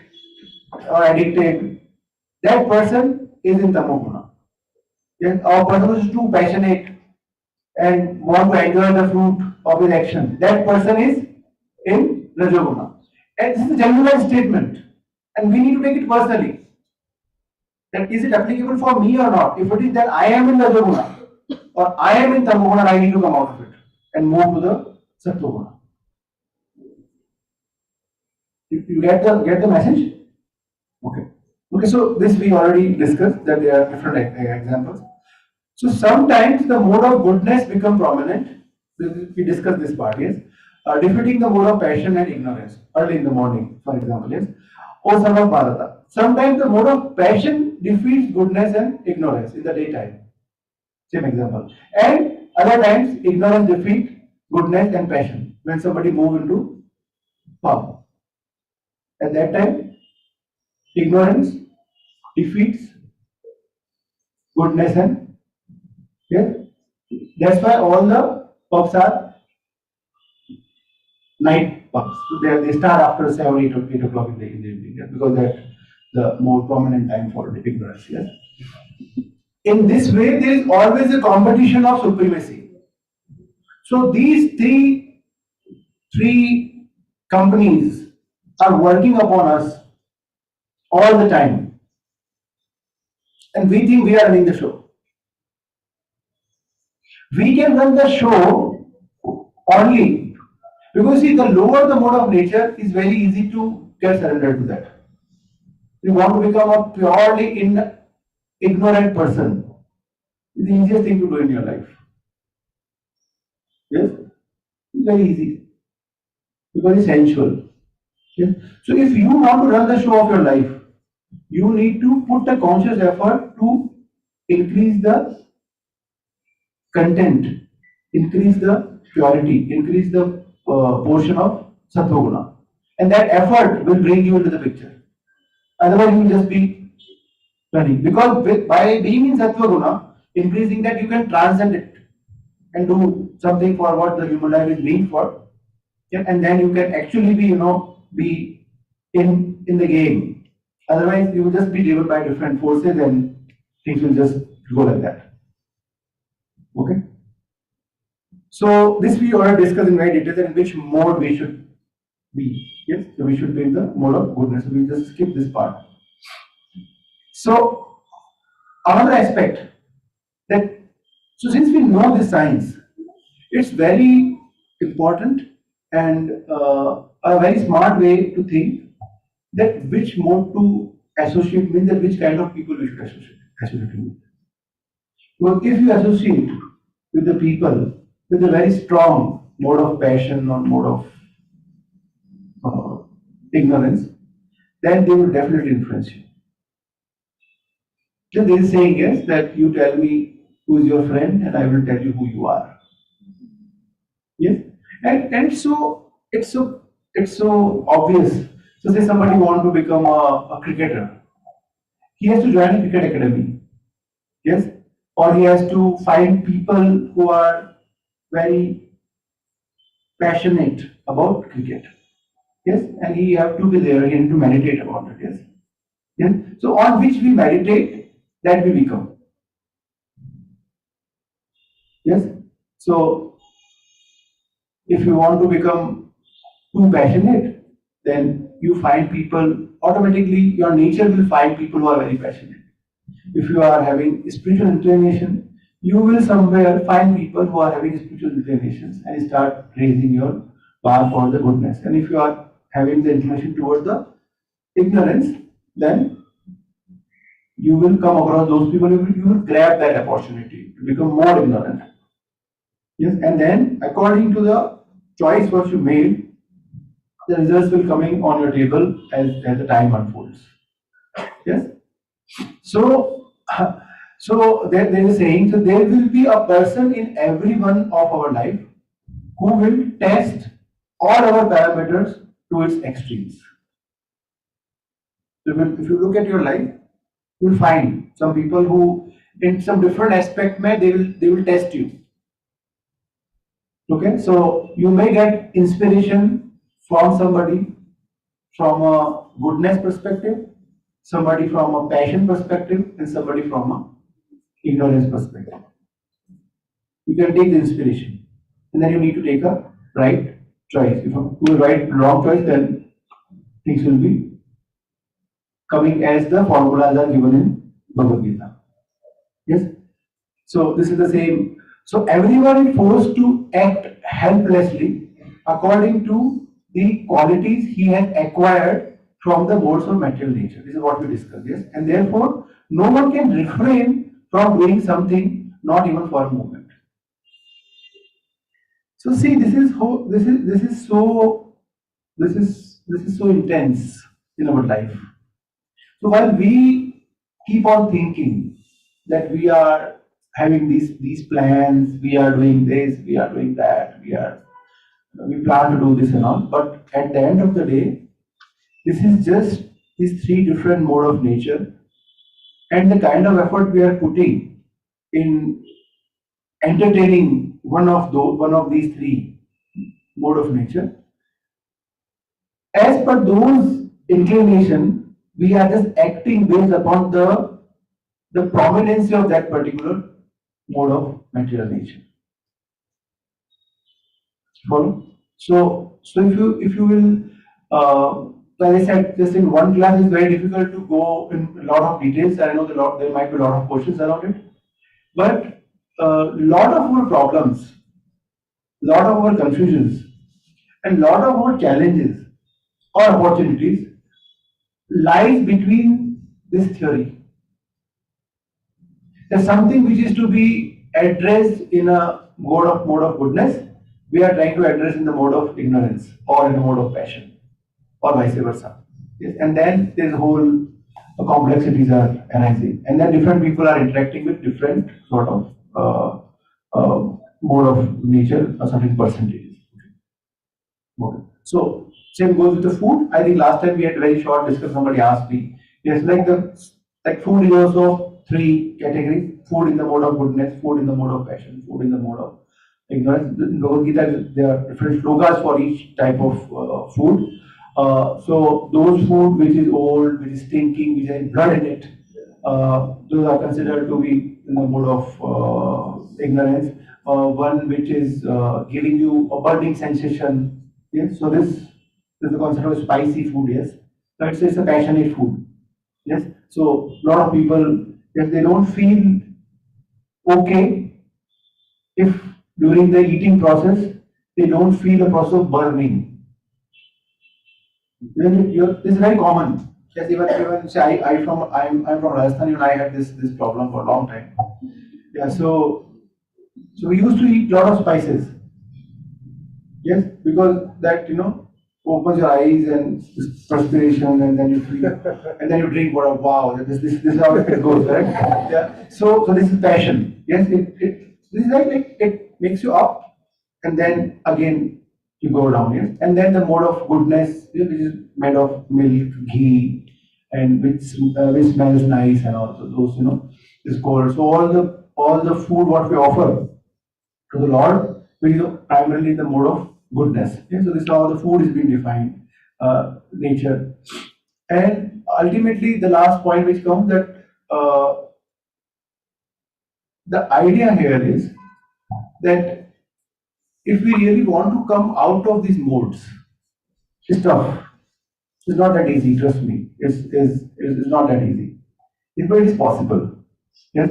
or addicted. That person is in tamoguna. Yes, or a person who is too passionate and want to enjoy the fruit of his action. That person is in rajoguna. And this is a generalized statement, and we need to take it personally. That is it applicable for me or not? If it is, then I am in rajoguna or I am in tamoguna, I need to come out of it and move to the sattoguna. You get the message? Okay. Okay, so this we already discussed that there are different examples. So sometimes the mode of goodness become prominent. We discussed this part, yes. Defeating the mode of passion and ignorance early in the morning, for example, yes. O son of Bharata. Sometimes the mode of passion defeats goodness and ignorance in the daytime. Same example. And other times ignorance defeats goodness and passion when somebody moves into power. At that time, ignorance defeats goodness and, yes. That's why all the puffs are night puffs. So they start after 7, 8 o'clock in the evening, yes, because that's the more prominent time for the ignorance. Yes. In this way, there is always a competition of supremacy. So these three companies are working upon us all the time, and we think we are running the show. We can run the show only because see, the lower the mode of nature is very easy to get surrendered to that. You want to become a purely ignorant person. It's the easiest thing to do in your life. Yes? It's very easy. Because it's sensual. Yes? So if you want to run the show of your life, you need to put a conscious effort to increase the content, increase the purity, increase the portion of sattva. And that effort will bring you into the picture. Otherwise, you will just be running. Because by being in sattva guna, increasing that, you can transcend it and do something for what the human life is being for. Yeah, and then you can actually be, be in the game. Otherwise, you will just be driven by different forces and things will just go like that. Okay? So this we already discussed in very detail in which mode we should be. Yes, so we should be in the mode of goodness. So we just skip this part. So another aspect that, so since we know this science, it's very important and a very smart way to think that which mode to associate with, that which kind of people we should associate with. Because if you associate with the people with a very strong mode of passion or mode of ignorance, then they will definitely influence you. So there is saying, yes, that you tell me who is your friend and I will tell you who you are. Yes, and so it's so obvious. So say somebody wants to become a cricketer, he has to join a cricket academy. Yes, or he has to find people who are very passionate about cricket. Yes, and he have to be there. He has to meditate about it. Yes, yes. So on which we meditate, that we become. Yes. So if you want to become too passionate, then you find people, automatically your nature will find people who are very passionate. If you are having spiritual inclination, you will somewhere find people who are having spiritual inclinations and start raising your bar for the goodness. And if you are having the inclination towards the ignorance, then you will come across those people, you will grab that opportunity to become more ignorant. Yes, and then according to the choice what you made, the results will coming on your table as the time unfolds. Yes. So there is a saying, so there will be a person in every one of our life who will test all our parameters to its extremes. If you look at your life, you'll find some people who, in some different aspect, they will test you. Okay, so you may get inspiration from somebody from a goodness perspective, somebody from a passion perspective, and somebody from a ignorance perspective. You can take the inspiration, and then you need to take a right choice. If you do a wrong choice, then things will be coming as the formulas are given in Bhagavad Gita. Yes. So this is the same. So everyone is forced to act helplessly according to the qualities he has acquired from the modes of material nature. This is what we discussed. Yes. And therefore, no one can refrain from doing something, not even for a moment. So see, this is so intense in our life. So while we keep on thinking that we are having these plans, we are doing this, we are doing that, we plan to do this and all, but at the end of the day, this is just these three different mode of nature, and the kind of effort we are putting in entertaining one of these three mode of nature, as per those inclination, we are just acting based upon the prominence of that particular mode of material nature. Follow? So if you will, as I said, just in one class is very difficult to go in a lot of details. I know there might be a lot of questions around it, but lot of our problems, lot of our confusions, and lot of our challenges or opportunities lies between this theory. There's something which is to be addressed in a mode of goodness, we are trying to address in the mode of ignorance or in the mode of passion, or vice versa. Yes. And then there's whole complexities are arising, and then different people are interacting with different sort of mode of nature, a certain percentages. Okay. So same goes with the food. I think last time we had very short discussion. Somebody asked me, yes, like food is also three categories: food in the mode of goodness, food in the mode of passion, food in the mode of ignorance. In Bhagavad Gita, there are different slokas for each type of food. So those food which is old, which is stinking, which has blood in it, those are considered to be in the mode of ignorance. One which is giving you a burning sensation. Yes, so this is the concept of spicy food. Yes, so it's a passionate food. Yes, so a lot of people, yes, they don't feel okay if during the eating process they don't feel a process of burning. This is very common. Yes, even say I'm from Rajasthan, and I had this problem for a long time. Yeah, so we used to eat a lot of spices. Yes, because that opens your eyes and perspiration, and then you feel, and then you drink water. Wow, this is how it goes, right? Yeah. So this is passion. Yes, this is like it makes you up, and then again you go down. Yes, and then the mode of goodness, which is made of milk, ghee, and which smells nice, and also those is called. So all the food what we offer to the Lord, which is primarily the mode of goodness. Okay? So this is how the food is being defined, nature. And ultimately, the last point which comes that the idea here is that if we really want to come out of these modes, it's tough. It's not that easy, trust me. It's not that easy. But it is possible. Yes.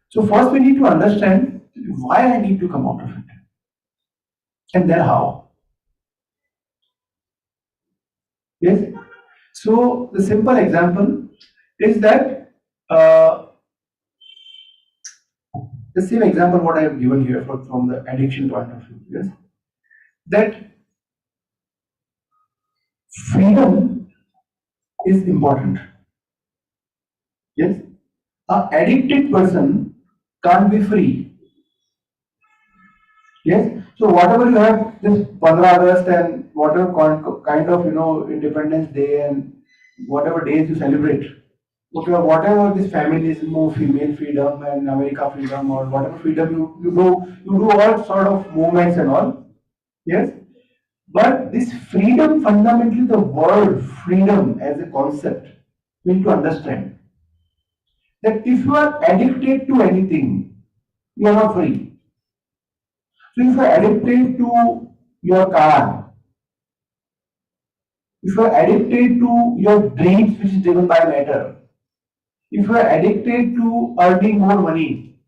So first we need to understand why I need to come out of it. And then how? Yes. So the simple example is that the same example what I have given here from the addiction point of view. Yes, that freedom is important. Yes, an addicted person can't be free. Yes, so whatever you have this 15 August and whatever kind of Independence Day and whatever days you celebrate, okay, whatever this feminism, female freedom and America freedom or whatever freedom you do all sort of movements and all, yes. But this freedom, fundamentally, the word freedom as a concept, we need to understand that if you are addicted to anything, you are not free. So if you are addicted to your car, if you are addicted to your dreams which is driven by matter, if you are addicted to earning more money,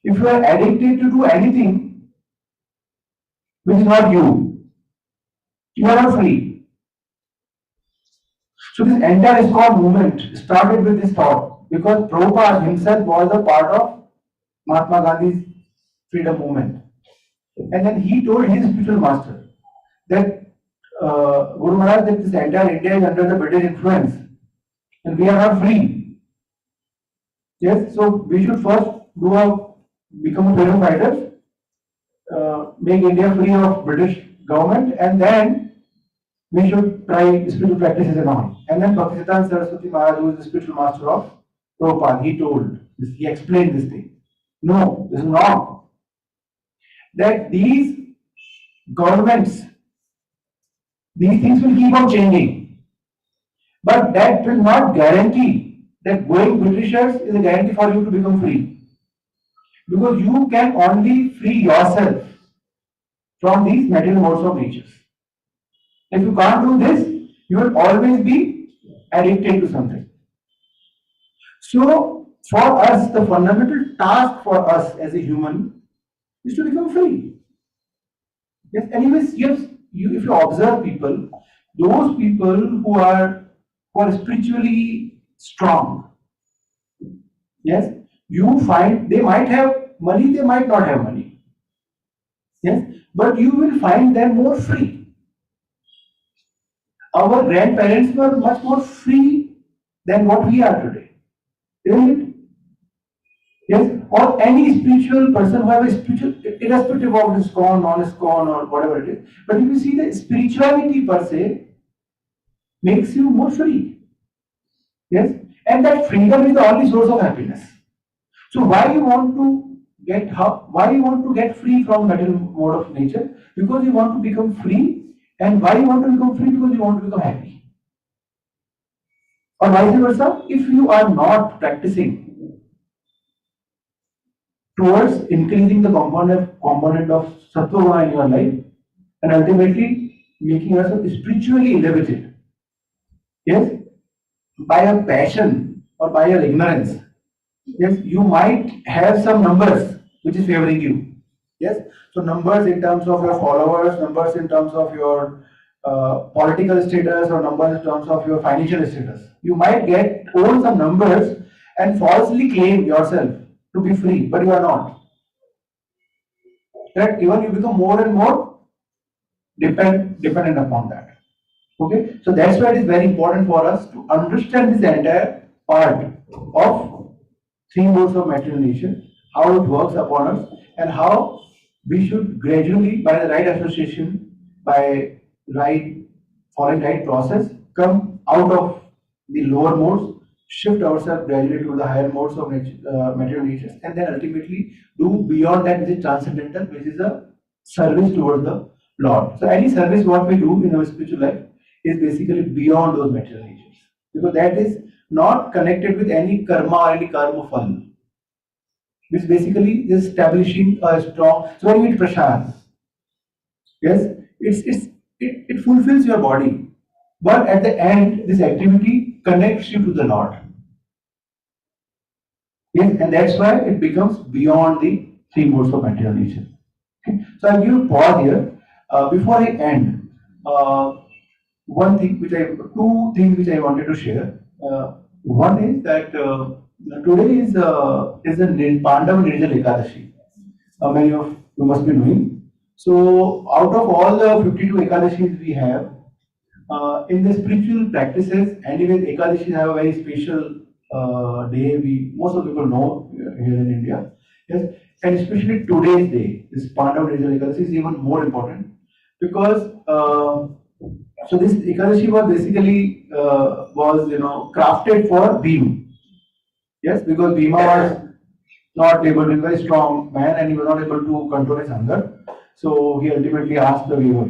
if you are addicted to do anything which is not you, you are not free. So this entire Iskcon movement started with this thought because Prabhupada himself was a part of Mahatma Gandhi's freedom movement. And then he told his spiritual master that Guru Maharaj, that this entire India is under the British influence and we are not free. Yes, so we should first become a freedom fighter, make India free of British government, and then we should try spiritual practices and all. And then Bhaktisiddhanta Saraswati Maharaj, who is the spiritual master of Prabhupada, he told this, he explained this thing. No, this is wrong. That these governments, these things will keep on changing. But that will not guarantee that going Britishers is a guarantee for you to become free. Because you can only free yourself from these material modes of nature. If you can't do this, you will always be addicted to something. So, for us, the fundamental task for us as a human is to become free. Yes, anyways, yes, if you observe people, those people who are spiritually strong, yes, you find they might have money, they might not have money. Yes, but you will find them more free. Our grandparents were much more free than what we are today. Isn't it? Yes, or any spiritual person who has a spiritual, irrespective of Iskcon, non-Iskcon, or whatever it is. But if you see the spirituality per se makes you more free. Yes, and that freedom is the only source of happiness. So why you want to get free from material mode of nature? Because you want to become free. And why you want to become free? Because you want to become happy. Or vice versa, if you are not practicing towards increasing the component of sattva in your life and ultimately making yourself spiritually elevated, yes, by a passion or by your ignorance, yes, you might have some numbers which is favoring you. Yes, so numbers in terms of your followers, numbers in terms of your political status, or numbers in terms of your financial status. You might own some numbers and falsely claim yourself to be free, but you are not. That even you become more and more dependent upon that. Okay, so that's why it is very important for us to understand this entire part of three modes of material nature, how it works upon us, and how we should gradually, by the right association, by following right process, come out of the lower modes, shift ourselves gradually to the higher modes of material nature, and then ultimately do beyond that, which is transcendental, which is a service towards the Lord. So any service what we do in our spiritual life is basically beyond those material natures, because that is not connected with any karma or any karma fal, which basically is establishing a strong. So when you eat prasad, yes, it fulfills your body, but at the end, this activity connects you to the Lord. Yes, and that's why it becomes beyond the three modes of material nature. Okay. So I'll give a pause here. Before I end, two things which I wanted to share. One is that today is a Pandav Nirjal Ekadashi. Many of you must be knowing. So out of all the 52 Ekadashis we have, in the spiritual practices, anyways, Ekadashis have a very special day. Most of the people know here in India. Yes, and especially today's day, this Pandav Nirjal Ekadashi is even more important because So this Ekadashi was basically crafted for Bhima. Yes, because Bhima was not able to be a very strong man and he was not able to control his hunger. So he ultimately asked the weaver,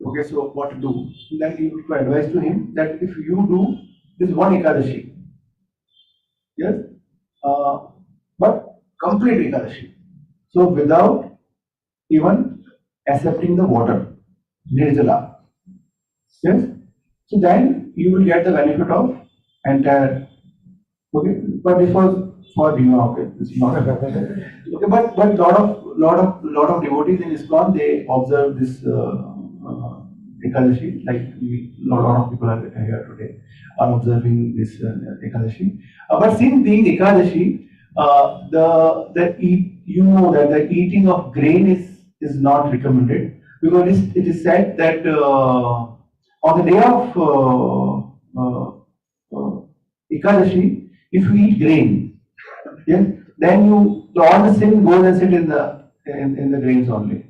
okay, so what to do? Then he advised to him that if you do this one Ekadashi, yes, but complete Ekadashi. So without even accepting the water, Nirjala. Yes. So then you will get the benefit of entire. Okay, but this was for Bhima. Okay, this is not. Okay, but lot of devotees in Iskcon, they observe this Ekadashi. Like lot of people are here today are observing this Ekadashi. But since being Ekadashi, the you know that the eating of grain is not recommended because it is said that on the day of Ekadashi, if you eat grain, yes, then all the sin goes and sit in the grains only.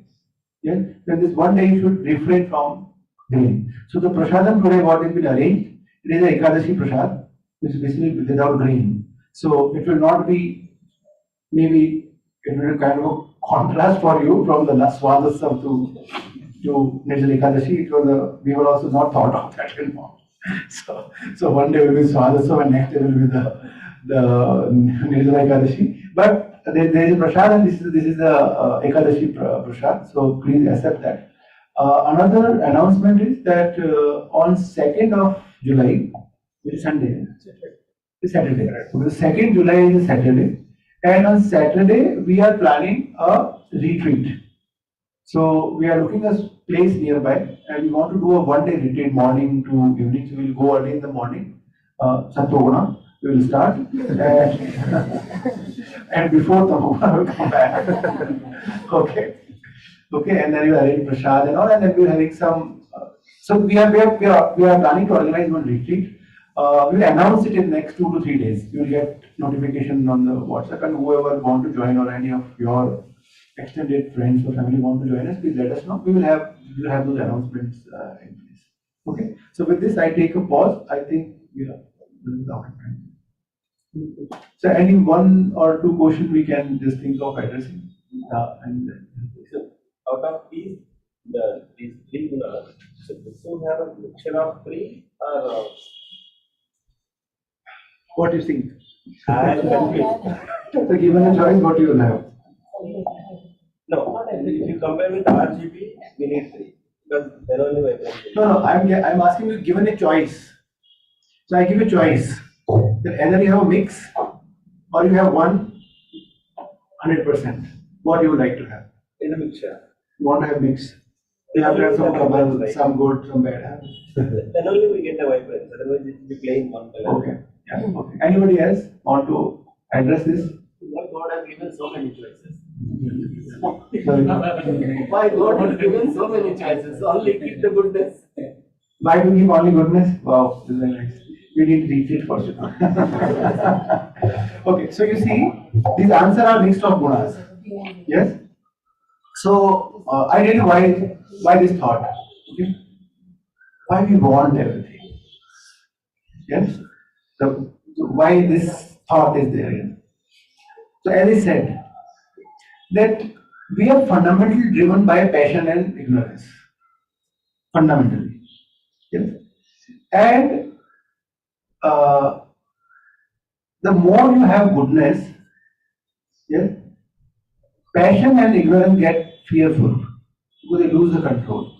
Yes, then this one day you should refrain from grain. So the prasadam today what has been arranged, it is a Ekadashi prasad, which is basically without grain. So it will not be, maybe it will be kind of a contrast for you from the Swadasam to Nirjala Ekadashi. We were also not thought of that anymore. So one day will be Swadasam and next day will be the Nirjala Ekadashi. But there is a prasad and this is the Ekadashi prasad. So please accept that. Another announcement is that on 2nd of July, which is Sunday, it's Saturday. So the 2nd July is a Saturday. And on Saturday, we are planning a retreat. So we are looking at a place nearby and we want to do a one-day retreat, morning to evening. So we'll go early in the morning, Satvaguna, we will start. And before Tamoguna will come back. Okay. Okay, and then we are arrange prasad and all, and then we are having some. So we are planning to organize one retreat. We will announce it in the next 2 to 3 days. You will get notification on the WhatsApp, and whoever want to join or any of your extended friends or family want to join us, please let us know. We will have those announcements in place. Okay. So with this, I take a pause. I think this is out of time. So any 1 or 2 questions we can just think of addressing, and So out of these 3 gunas, so this will have a mixture of 3 or what do you think? I am confused. So given a choice, what you will have? No, if you compare with RGB, we need 3 because then only vibration. No, I'm asking you, given a choice. So I give you a choice. That either you have a mix or you have 100%. What you would like to have? In a mixture. You want to have mix. You have to have some trouble, some good, some bad. Then only we get a vibrance. Otherwise, it will be plain one color. Okay. Yeah. Okay. Anybody else want to address this? Why God has given so many choices? Sorry. Why God has given so many choices? Only keep the goodness. Why do you give only goodness? Wow, this is very nice. We need to retreat for sure. Okay, so you see, these answers are list of gunas. Yes. So I tell you why this thought. Okay. Why we want everything. Yes. So why this thought is there. So as I said, that we are fundamentally driven by passion and ignorance. Fundamentally. Yes. And the more you have goodness, yes, passion and ignorance get fearful because they lose the control.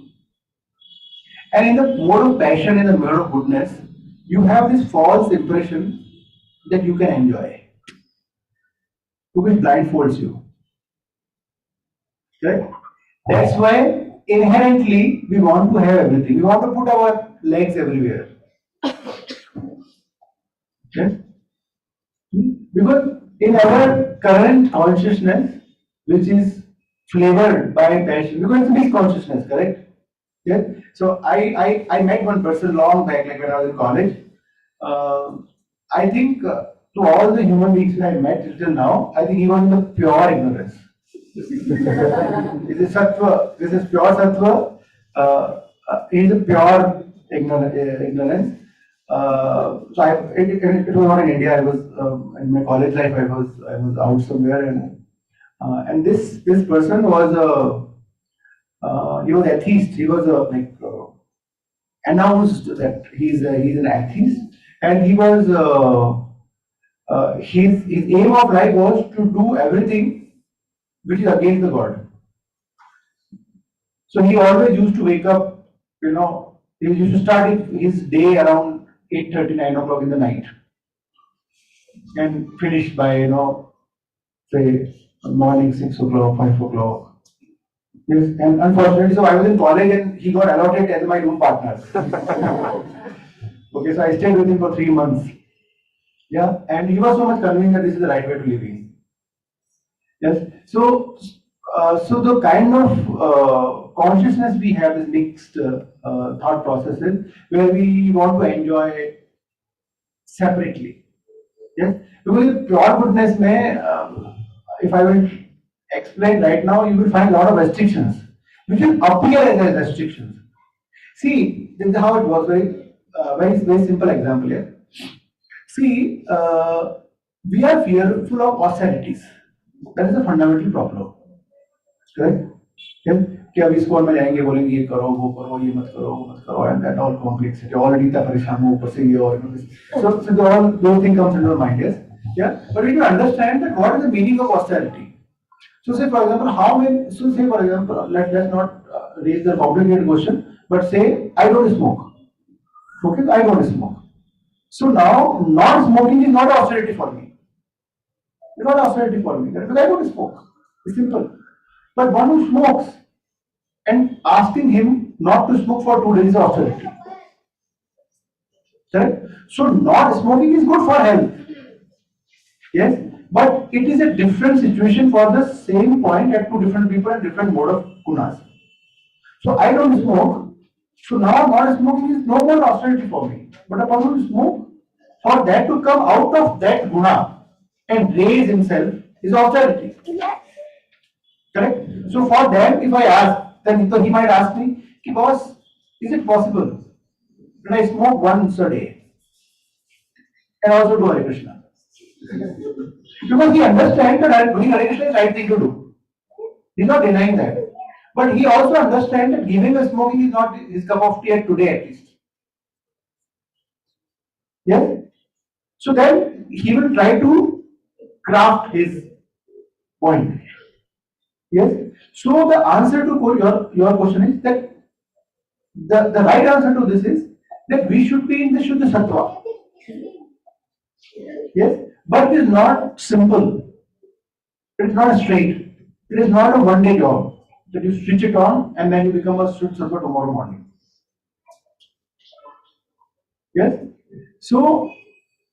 And in the mode of passion and the mode of goodness, you have this false impression that you can enjoy, which blindfolds you. Right? That's why inherently we want to have everything. We want to put our legs everywhere. Yes? Because in our current consciousness, which is flavored by passion, because it's a mixed consciousness, correct? Yes? So I met one person long back, like when I was in college. I think to all the human beings that I met till now, I think he was in the pure ignorance. This is sattva, this is pure sattva. is a pure ignorance. It was not in India. I was in my college life. I was out somewhere, and this person was he was atheist. He was announced that he's an atheist, and he was his aim of life was to do everything which is against the God. So he always used to wake up, he used to start his day around 8:30, 9 o'clock in the night and finish by, say, morning 6 o'clock, 5 o'clock. Yes, and unfortunately, so I was in college and he got allotted as my room partner. Okay, so I stayed with him for 3 months. Yeah, and he was so much convinced that this is the right way to live in. Yes, so the kind of consciousness we have is mixed thought processes where we want to enjoy separately. Yes, because in pure goodness, if I will explain right now, you will find a lot of restrictions, which will appear as restrictions. See, this is how it was. Very simple example here. See, we are fearful of austerities. That is a fundamental problem. Correct? Yes? कि अब Iskcon में जाएंगे बोलेंगे ये करो वो करो ये मत करो वो मत करो and that all complexity already इतना परेशान हो ऊपर से ये और so all those things comes into your mind, yes, yeah, but we need to understand that what is the meaning of austerity. So say for example let's not raise the complicated question, but say I don't smoke. Okay, I don't smoke. So now not smoking is not austerity for me. It's not austerity for me because I don't smoke. It's simple. But one who smokes and asking him not to smoke for 2 days is austerity. Correct? So not smoking is good for health. Yes, but it is a different situation for the same point at 2 different people and different mode of gunas. So I don't smoke. So now not smoking is no more austerity for me. But a person who smoke, for that to come out of that guna and raise himself is austerity. Correct? So for them, if I ask, then he might ask me, boss, is it possible that I smoke once a day and also do Hare Krishna? Because he understands that doing Hare Krishna is the right thing to do. He's not denying that. But he also understands that giving a smoking is not his cup of tea at today at least. Yes? So then he will try to craft his point. Yes? So the answer to your question is that the right answer to this is that we should be in the Shuddha Sattva. Yes? But it is not simple. It is not straight. It is not a one-day job that you switch it on and then you become a Shuddha Sattva tomorrow morning. Yes? So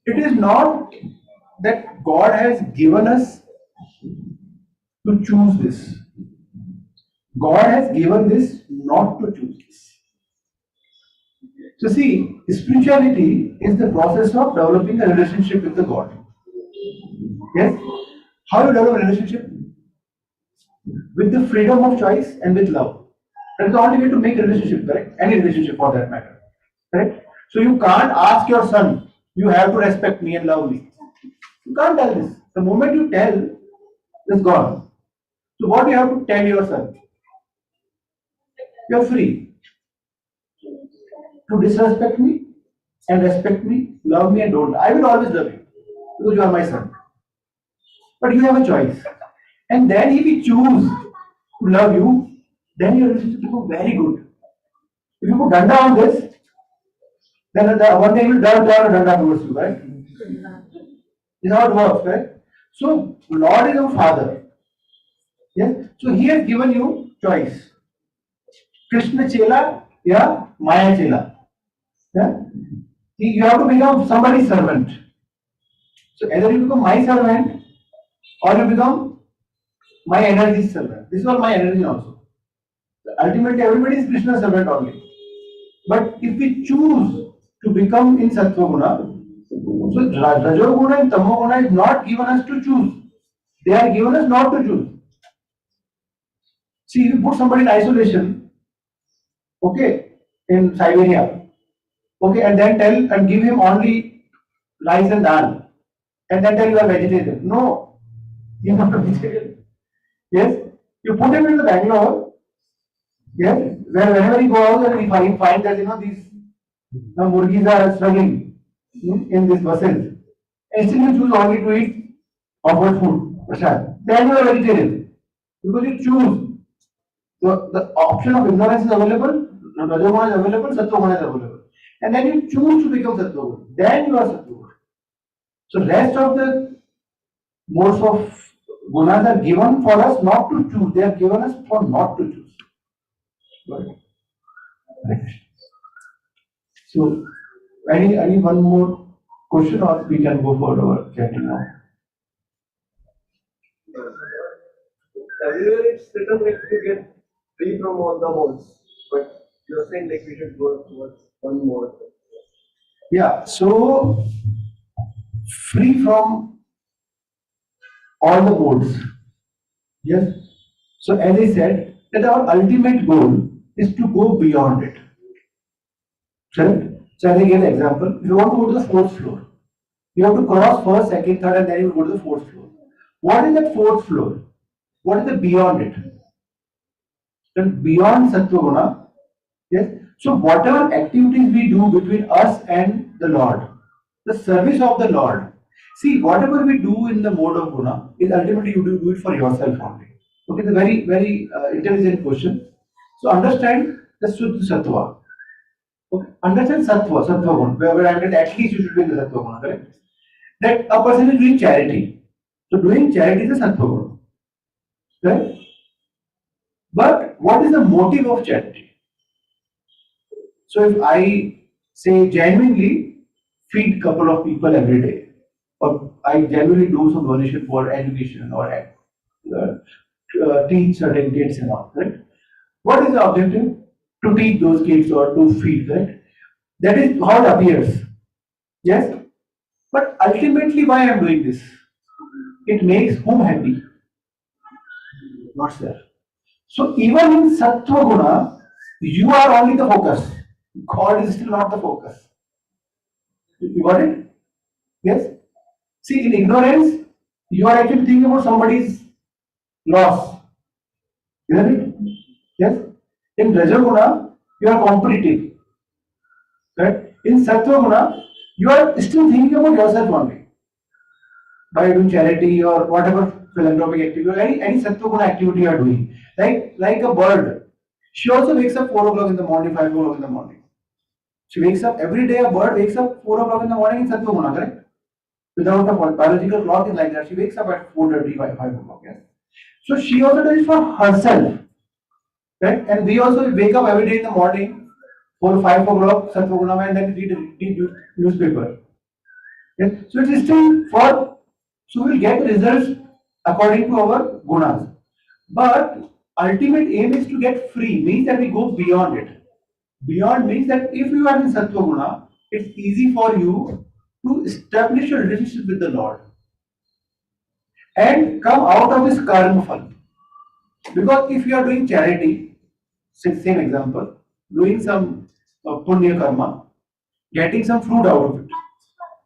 it is not that God has given us to choose this. God has given this not to choose this. So see, spirituality is the process of developing a relationship with the God. Yes? How you develop a relationship? With the freedom of choice and with love. That is the only way to make a relationship, correct? Any relationship for that matter. Correct? So you can't ask your son, you have to respect me and love me. You can't tell this. The moment you tell, it's gone. So what do you have to tell your son? You are free to disrespect me and respect me, love me and don't. I will always love you because you are my son. But you have a choice. And then if you choose to love you, then your relationship will be very good. If you put danda on this, then one day you will turn danda towards you, right? This is how it works, right? So Lord is our Father. Yes? So He has given you choice. Krishna Chela, yeah, Maya Chela. Yeah? You have to become somebody's servant. So either you become my servant or you become my energy's servant. This is all my energy also. Ultimately, everybody is Krishna's servant only. But if we choose to become in Sattva Guna, so Rajo Guna and Tamo Guna is not given us to choose. They are given us not to choose. See, if you put somebody in isolation, okay, in Siberia, okay, and then tell and give him only rice and dal, and then tell you are vegetarian. No, you are not a vegetarian. Yes, you put him in the Bangalore. Yes, where whenever he go out and he find that these murgis are struggling in these buses, and still you choose only to eat offered food, prasad. Then you are vegetarian because you choose. So the option of ignorance is available, Rajoguna is available, Sattva is available. And then you choose to become Sattva. Then you are Sattva. So rest of the modes of gunas are given for us not to choose. They are given us for not to choose. Right. So any one more question or we can go for our chatting now? Everywhere it's written like you get free from all the modes, but you're saying like we should go towards one mode. Yeah, so free from all the modes. Yes. So as I said, that our ultimate goal is to go beyond it. Correct? So as I gave an example, if you want to go to the fourth floor, you have to cross first, second, third, and then you go to the fourth floor. What is that fourth floor? What is the beyond it? Then beyond Sattva Guna, yes. So whatever activities we do between us and the Lord, the service of the Lord. See, whatever we do in the mode of Guna is ultimately you do it for yourself only. Okay, it's a very, very intelligent question. So understand the Suddha Sattva. Okay, understand Sattva, Sattva Guna, where I mean at least you should be in the Sattva Guna, correct? That a person is doing charity. So doing charity is a Sattva Guna. Right? But what is the motive of charity? So if I say genuinely feed couple of people every day, or I genuinely do some donation for education or teach certain kids and all, right? What is the objective? To teach those kids or to feed, right? That is how it appears. Yes? But ultimately, why I am doing this? It makes whom happy? Not self. So even in Sattva Guna, you are only the focus. God is still not the focus. You got it? Yes? See, in ignorance, you are actually thinking about somebody's loss. Isn't it? Yes? In Rajaguna, you are competitive. Right? In Sattva Guna, you are still thinking about yourself only. By doing charity or whatever philanthropic activity or any Sattva Guna activity you are doing. Like a bird. She also wakes up 4 o'clock in the morning, 5 o'clock in the morning. She wakes up every day, a bird wakes up 4 o'clock in the morning in Sattva Guna, correct? Without a biological clock is like that. She wakes up at 4:30, 5 o'clock. Yes. So she also does it for herself. Right? And we also wake up every day in the morning, 4 or 5 o'clock, Sattva Guna, and then read newspaper. Yes. So it is still for, so we will get results according to our gunas. But ultimate aim is to get free, means that we go beyond it. Beyond means that if you are in Sattva Guna, it's easy for you to establish a relationship with the Lord and come out of this karma fal. Because if you are doing charity, same example, doing some punya karma, getting some fruit out of it,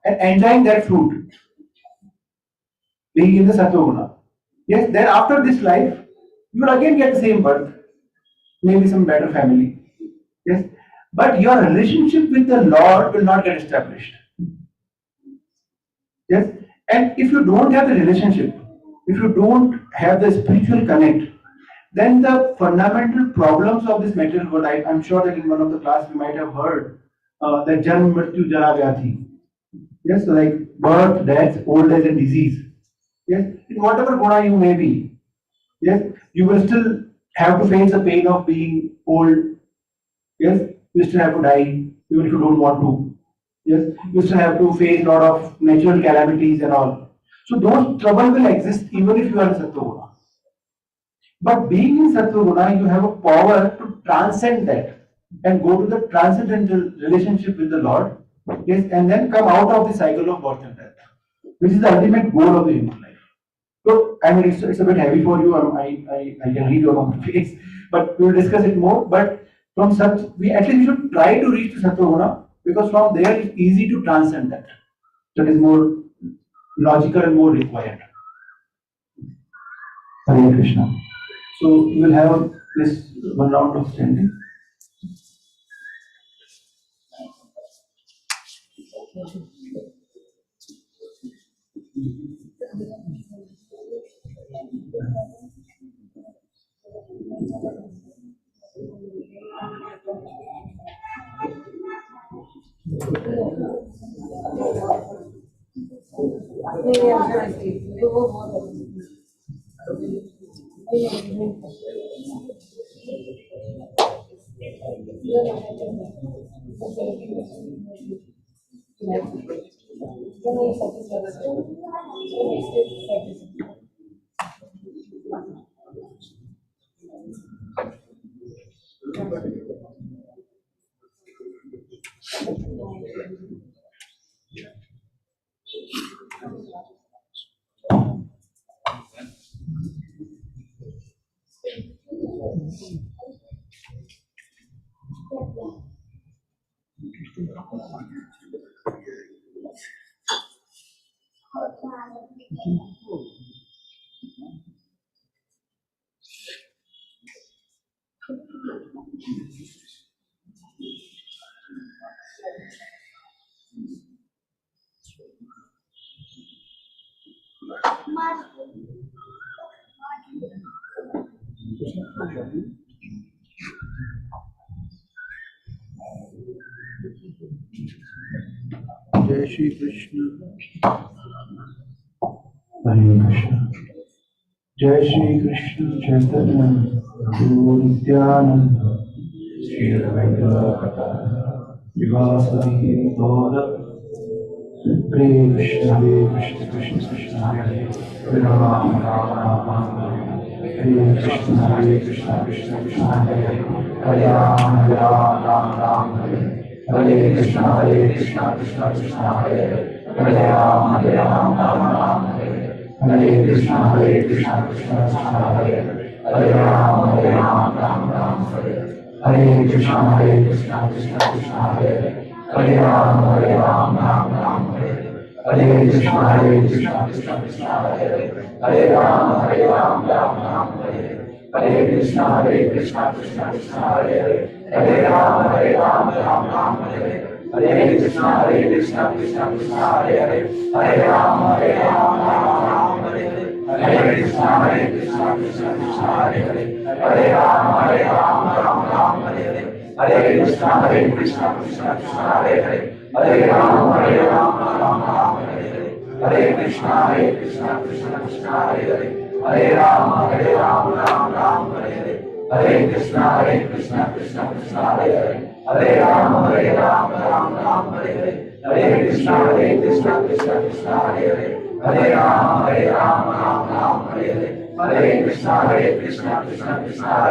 and enjoying that fruit, being in the Sattva Guna. Yes, then after this life, you will again get the same birth, maybe some better family. Yes, but your relationship with the Lord will not get established. Yes, and if you don't have the relationship, if you don't have the spiritual connect, then the fundamental problems of this material world, I'm sure that in one of the class we might have heard that Janma Mrityu Jara Vyadhi. Yes, so like birth, death, old age and disease. Yes, in whatever guna you may be, yes, you will still have to face the pain of being old. Yes, you still have to die, even if you don't want to. Yes, you still have to face a lot of natural calamities and all. So those trouble will exist even if you are in Sattva Guna. But being in Sattva Guna, you have a power to transcend that and go to the transcendental relationship with the Lord. Yes, and then come out of the cycle of birth and death, which is the ultimate goal of the human life. So, I mean, it's a bit heavy for you. I can read your own face, but we will discuss it more. But From such, we at least we should try to reach to Sattva-guna, because from there it's easy to transcend that. That is more logical and more required. Hare Krishna. So we will have this one round of chanting. Jai Shri Krishna. Hare Krishna. Jai Shri Krishna Chaitanya Prabhu Nityananda Shri Advaita Gadadhara Srivasadi Gaura Hare Krishna Krishna Krishna Hare Hare Hare Rama Rama Rama Hare Krishna Krishna Krishna Hare Hare Hare Rama Rama Hare Hare Krishna Krishna Krishna Hare Hare Hare Rama Rama Hare Hare Krishna Krishna Krishna Hare Hare Rama Rama Hare Hare Krishna Krishna Krishna Hare Hare Rama Rama Hare Hare Krishna Krishna Hare Hare Rama Hare Hare Krishna Krishna Krishna Hare Hare Rama Hare Hare Krishna Krishna Krishna Hare Hare Rama Hare Krishna Krishna Krishna Hare Hare Rama Hare Krishna Krishna Krishna Hare Hare Rama Hare Krishna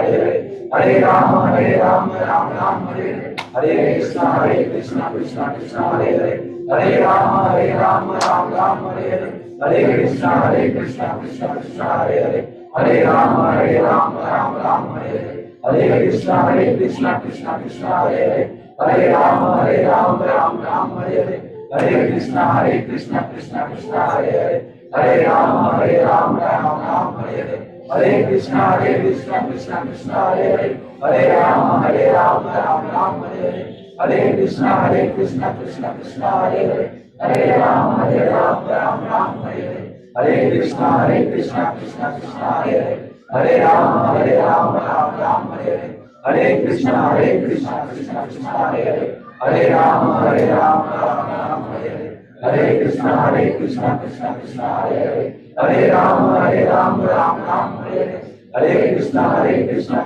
Krishna Krishna Hare Hare Rama Hare Krishna Krishna Krishna Hare Hare Rama Hare Krishna Krishna Krishna Hare Hare Rama Hare Krishna Krishna Krishna Hare Hare Rama Hare Krishna Krishna Krishna Hare Hare Rama Hare Krishna Krishna Krishna Hare Hare Rama Hare Krishna Krishna Krishna Hare Hare Rama Hare Krishna Krishna Krishna Hare Hare Rama Hare Krishna Krishna Krishna Hare Hare Rama Hare Krishna Krishna Krishna Hare Hare Rama Hare Krishna Krishna Krishna Hare Hare Rama Hare Krishna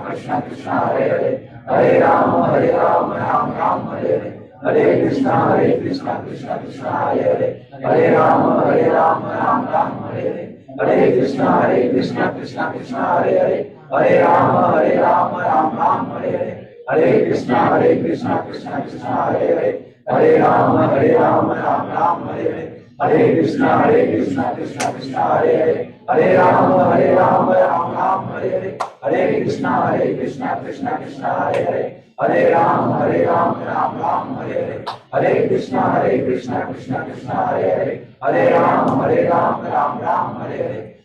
Krishna Krishna Hare Hare Rama Hare Krishna Krishna Krishna Hare Hare Rama Hare Krishna Krishna Krishna Hare Hare Rama Hare Krishna Krishna Krishna Hare Hare Rama Hare Krishna Krishna Krishna Hare Hare Rama Hare Krishna Krishna Krishna Hare Hare Rama Hare Hare Krishna, Krishna Krishna, Hare Hare, Hare Rama, Ram Ram, Hare Hare, Hare Krishna, Krishna Krishna, Hare Hare, Hare Rama, Ram Ram, Hare Hare, Hare Krishna, Krishna Krishna, Hare Hare, Hare Rama, Ram Ram, Hare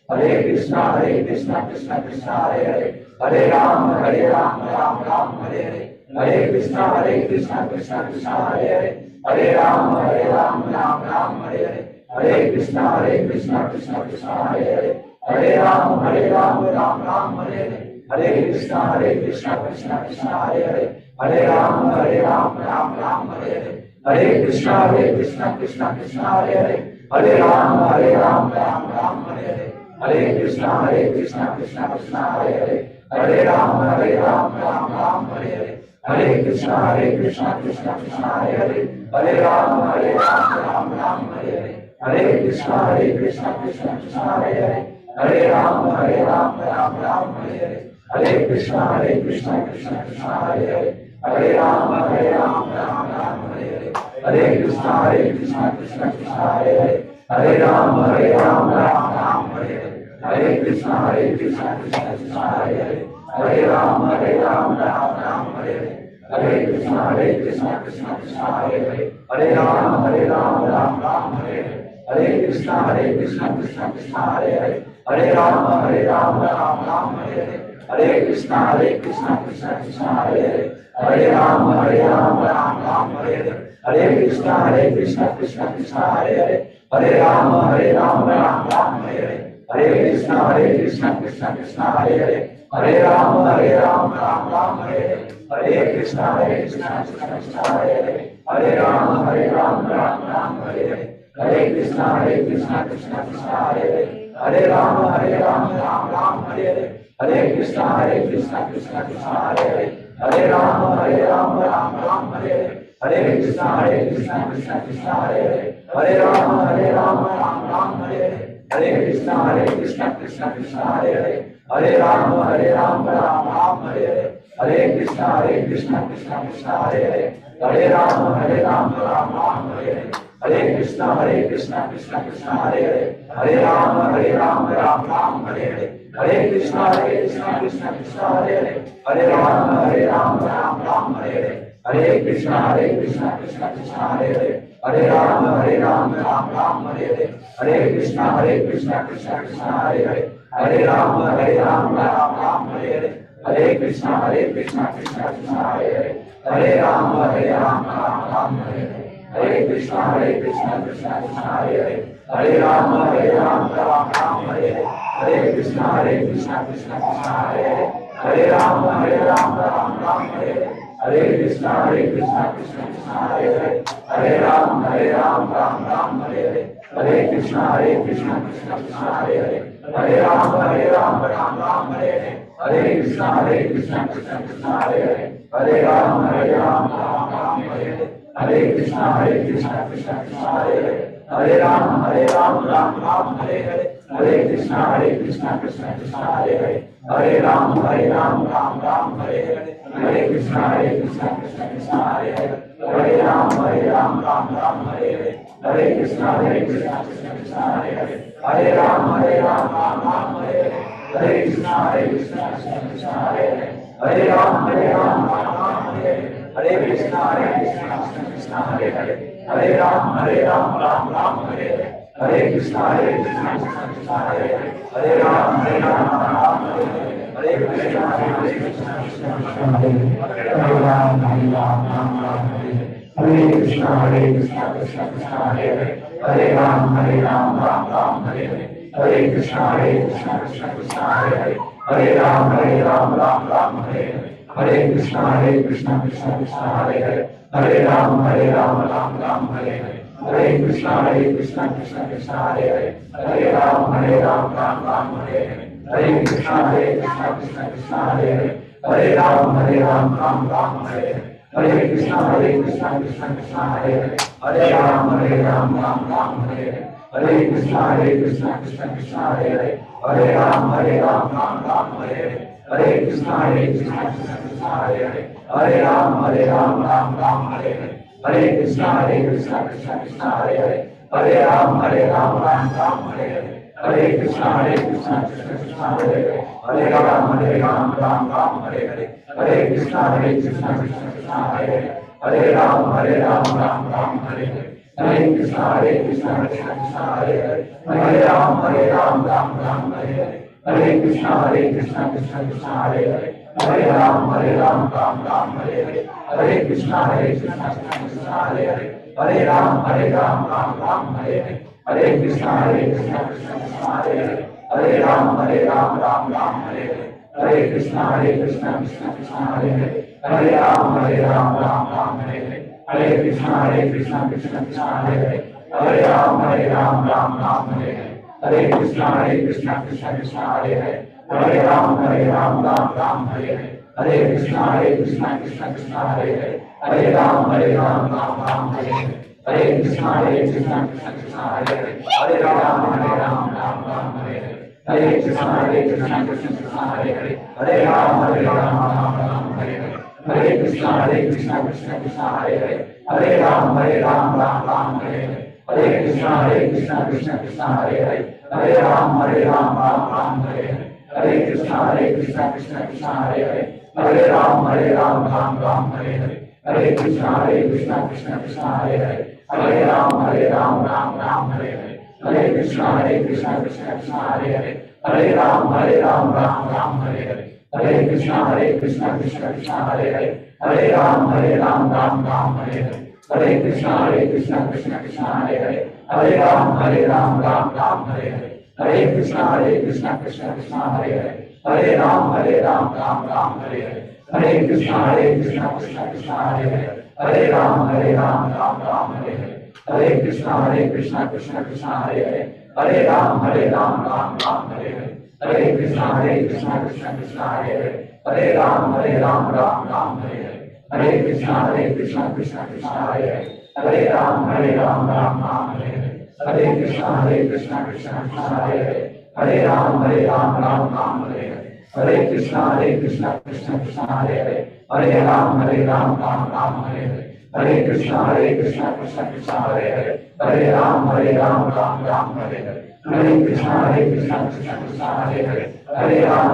Hare, Hare Krishna, Krishna Krishna, Hare Hare, Hare Rama, Ram Ram, Hare Hare, Hare Krishna, Krishna Krishna, Hare Hare, Hare Rama, Ram Ram, Hare Hare, Hare Krishna, Krishna Krishna, Hare Hare, Hare Rama, Ram Ram, Hare Hare, Hare Krishna, Krishna Krishna, Hare Hare, Hare Rama, Ram Ram, Hare Hare, Hare Krishna, Krishna Krishna, Hare Hare, Hare Rama, Ram Ram, Hare Hare, Hare Krishna, Krishna Krishna, Hare Hare, Hare Rama, Ram Ram, Hare Hare, Hare Krishna, Krishna Krishna, Hare Hare, Hare Rama, Ram Ram, Hare Hare, Hare Krishna, Krishna Krishna, Hare Hare, Hare Rama, Ram Ram, Hare Hare, Hare Krishna, Krishna Krishna, Hare Hare, Hare Rama, Ram Ram, Hare Hare, Hare Krishna, Krishna Krishna, Hare Hare, Hare Rama, Ram Ram, Hare Hare, Hare Krishna, Krishna Krishna, Hare Hare, Hare Rama, Ram Hare Hare, Hare Krishna, Krishna Krishna, Hare Hare, Hare Rama, Ram Hare Hare, Hare Krishna, Krishna Krishna, Hare Hare, Hare Rama, Ram Hare Hare, Hare Krishna, Krishna Krishna, Hare Hare, Hare Rama, Ram Hare Hare, Hare Krishna, Krishna Krishna, Hare Hare, Hare Rama, Ram Hare Hare, Hare Krishna, Krishna Krishna, Hare Hare, Hare Rama, Ram Hare Hare, Hare Krishna, Krishna Krishna, Hare Hare, Hare Rama, Ram Hare Hare, Hare Krishna, Krishna Krishna, Hare Hare, Hare Rama, Ram Hare Hare, Hare Krishna, Krishna Krishna, Hare Hare, Hare Rama, Ram Hare Hare, Hare Krishna, Krishna Krishna, Hare Hare, Hare Rama, Ram Hare Hare, Hare Krishna, Krishna Krishna, Hare Hare, Hare Rama, Ram Hare Hare, Hare Krishna, Krishna Krishna, Hare Hare, Hare Rama, Ram Hare Hare, Hare Krishna, Krishna Krishna, Hare Hare, Hare Rama, Ram Hare Hare, Hare Krishna, Krishna Krishna, Hare Hare, Hare Rama, Ram Hare Hare, Hare Krishna, Krishna Krishna, Hare Hare, Hare Rama, Ram Hare Hare, Hare Krishna, Krishna Krishna, Hare Hare, Hare Rama, Ram Hare Hare, Hare Krishna, Krishna Krishna, Hare Hare, Hare Rama, Ram Hare Hare, Hare Krishna, Krishna Krishna, Hare Hare, Hare Rama, Ram Hare Hare, Hare Krishna, Krishna Krishna, Hare Hare, Hare Rama, Ram Hare Hare, Hare Krishna, Krishna Krishna, Hare Hare, Hare Rama, Ram Hare Hare, Hare Krishna, Krishna Krishna, Hare Hare, Hare Rama, Ram Hare Hare, Hare Krishna, Krishna Krishna, Hare Hare, Hare Rama, Ram Hare Hare, Hare Krishna, Krishna Krishna, Hare Hare, Hare Rama, Ram Hare Hare, Hare Krishna, Krishna Krishna, Hare Hare, Hare Rama, Ram Hare Hare, Hare Krishna, Krishna Krishna, Hare Hare, Hare Rama, Ram Hare Hare, Hare Krishna, Krishna Krishna, Hare Hare, Hare Rama, Ram Hare Hare, Hare Krishna, Krishna Krishna, Hare Hare, Hare Rama, Ram Hare Hare, Hare Krishna, Krishna Krishna, Hare Hare, Hare Rama, Ram Hare Hare, Hare Krishna, Krishna Krishna, Hare Hare, Hare Rama, Ram Hare Hare, Hare Krishna, Krishna Krishna, Hare Hare, Hare Rama, Ram Hare Hare, Hare Krishna, Krishna Krishna, Hare Hare, Hare Rama, Ram Hare Hare, Hare Krishna, Krishna Krishna, Hare Hare, Hare Rama, Ram Hare Hare, Hare Krishna, Krishna Krishna, Hare Hare, Hare Rama, Ram Hare Hare, Hare Krishna, Krishna Krishna, Hare Hare, Hare Rama, Ram Hare Hare, Hare Krishna, Krishna Krishna, Hare Hare, Hare Rama, Ram Hare Hare, Hare Krishna, Krishna Krishna, Hare Hare, Hare Rama, Ram Hare Hare, Hare Krishna, Krishna Krishna, Hare Hare, Hare Rama, Ram Hare Hare, Hare Krishna, Krishna Krishna, Hare Hare, Hare Rama, Ram Hare Hare, Hare Krishna, Krishna Krishna, Hare Hare, Hare Ram, Ram Ram, Hare Hare. Hare Krishna, Krishna Krishna, Hare Hare. Hare Ram, Ram Ram, Hare Hare. Hare Krishna, Krishna Krishna, Hare Hare. Hare Ram, Ram Ram, Hare Hare. Hare Krishna, Krishna Krishna, Hare Hare. Hare Ram, Ram Ram, Hare Hare. Hare Krishna, Krishna Krishna, Hare Hare. Hare Ram, Ram Ram, Hare Hare. Hare Krishna, Krishna Krishna, Hare Hare. Hare Ram, Ram Ram, Hare Hare. Hare Krishna, Krishna Krishna, Hare Hare. Hare Ram, Ram Ram, Hare Hare. Hare Krishna, Krishna Krishna, Hare Hare. Hare Ram, Ram Ram, Hare Hare. Hare Krishna, Krishna Krishna, Hare Hare. Hare Ram, Ram Ram, Hare Hare. Hare Krishna, Krishna Krishna, Hare Hare. Hare Ram, Ram Hare Hare. Hare Krishna, Krishna Krishna, Hare Hare. Hare Ram, Ram Hare Hare. Hare Krishna, Krishna Krishna, Hare Hare. Hare Ram, Ram Hare Hare. Hare Krishna, Krishna Krishna, Hare Hare. Hare Ram, Ram Hare Hare. Hare Krishna, Krishna Krishna, Hare Hare. Hare Ram, Ram Hare Hare. Hare Krishna, Krishna Krishna, Hare Hare. Hare Ram, Ram Hare Hare. Hare Krishna, Krishna Krishna, Hare Hare. Hare Ram, Ram Hare Hare. Hare Krishna, Krishna Krishna, Hare Hare. Hare Ram, Ram Hare Hare. Hare Krishna, Krishna Krishna, Hare Hare. Hare Ram, Ram Hare Hare. Hare Krishna, Krishna Krishna, Hare Hare. Hare Ram, Ram Hare Hare. Hare Krishna, Krishna Krishna, Hare Hare. Hare Ram, Ram Hare Hare. Hare Krishna, Krishna Krishna, Hare Hare. Hare Ram, Ram Hare Hare. Hare Krishna, Krishna Krishna, Hare Hare. Hare Ram, Ram Hare Hare. Hare Krishna, Krishna Krishna, Hare Hare. Hare Ram, Ram Hare Hare. Hare Krishna, Krishna Krishna, Hare Hare. Hare Ram, Ram Hare Hare. Hare Krishna, Krishna Krishna, Hare Hare. Hare Ram, Ram Hare Hare. Hare Krishna, Krishna Krishna, Hare Hare. Hare Ram, Ram Hare Hare. Hare Krishna, Krishna Krishna, Hare Hare. Hare Ram, Ram Hare Hare. Hare Krishna, Krishna Krishna, Hare Hare. Hare Ram, Ram Hare Hare. Hare Krishna, Krishna Krishna, Hare Hare. Hare Ram,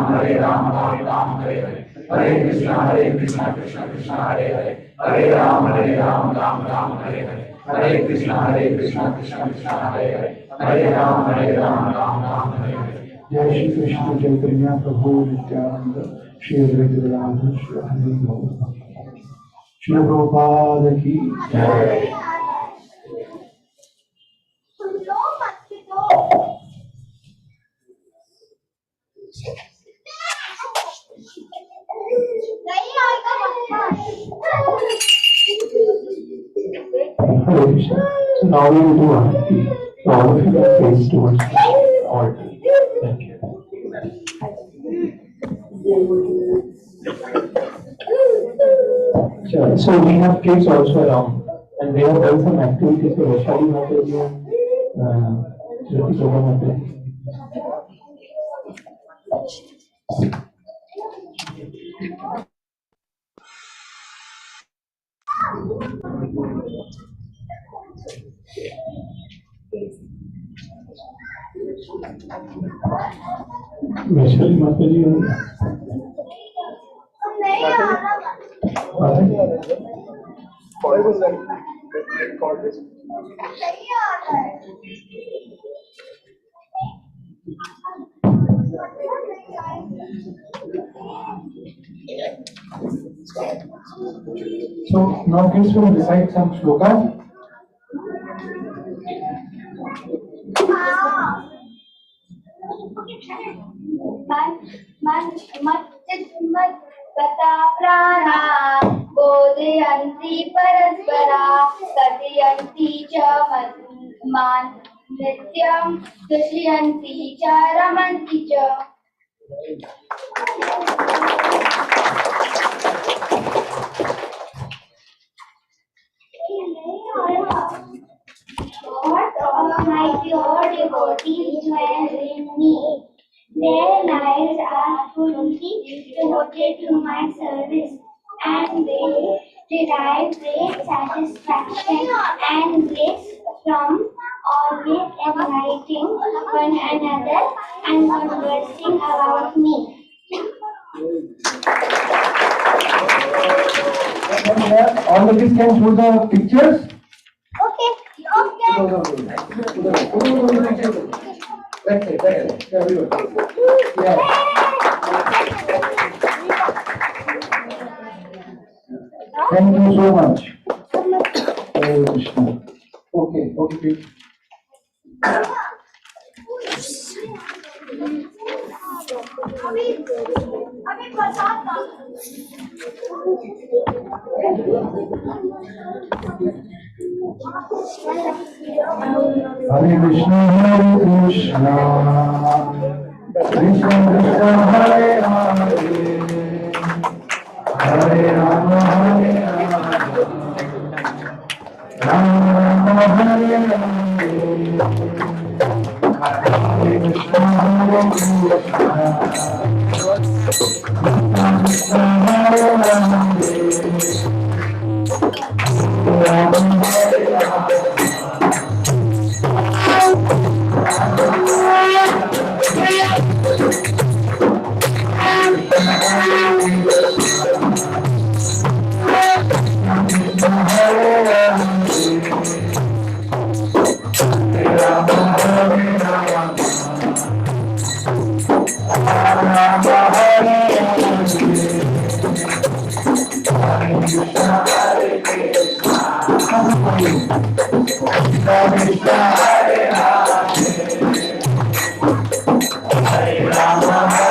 Ram Hare Hare. Hare Krishna, Krishna Krishna, Hare Hare. Hare Ram, Ram Hare Hare. Hare Krishna, Krishna Krishna, Hare Hare. Hare Ram, Ram Hare Hare. जय श्री कृष्ण चैतन्य प्रभु नित्यानंद श्री अद्वैत वेदांत श्री हरि श्री प्रभुपाद की जय। Hare Krishna. So now we will do Aarti. So all of you can face towards the altar. Thank you. Sure. So we have kids also around, and they have done some activities for Vaishali Mataji and Jyoti Prabha Mataji. Vaishali Mataji and so now kids will recite some shlokas. प्राणा बोधयन्ति परस्परा कथयन्ति च मां नित्यं तुष्यन्ति च रमन्ति च। Lord Almighty, all devotees dwell in me. Their lives are fully devoted to my service, and they derive great satisfaction and bliss from another and conversing about me. All the kids can show the pictures. Okay. That's it. Everyone. Yeah. Thank you so much. Hare Krishna. Okay. Hare Krishna, Krishna Krishna, Hare Hare, Hare Rama, Rama Rama, Hare Hare, Hare Krishna, Krishna Hare Rama, Rama Hare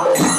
Rama.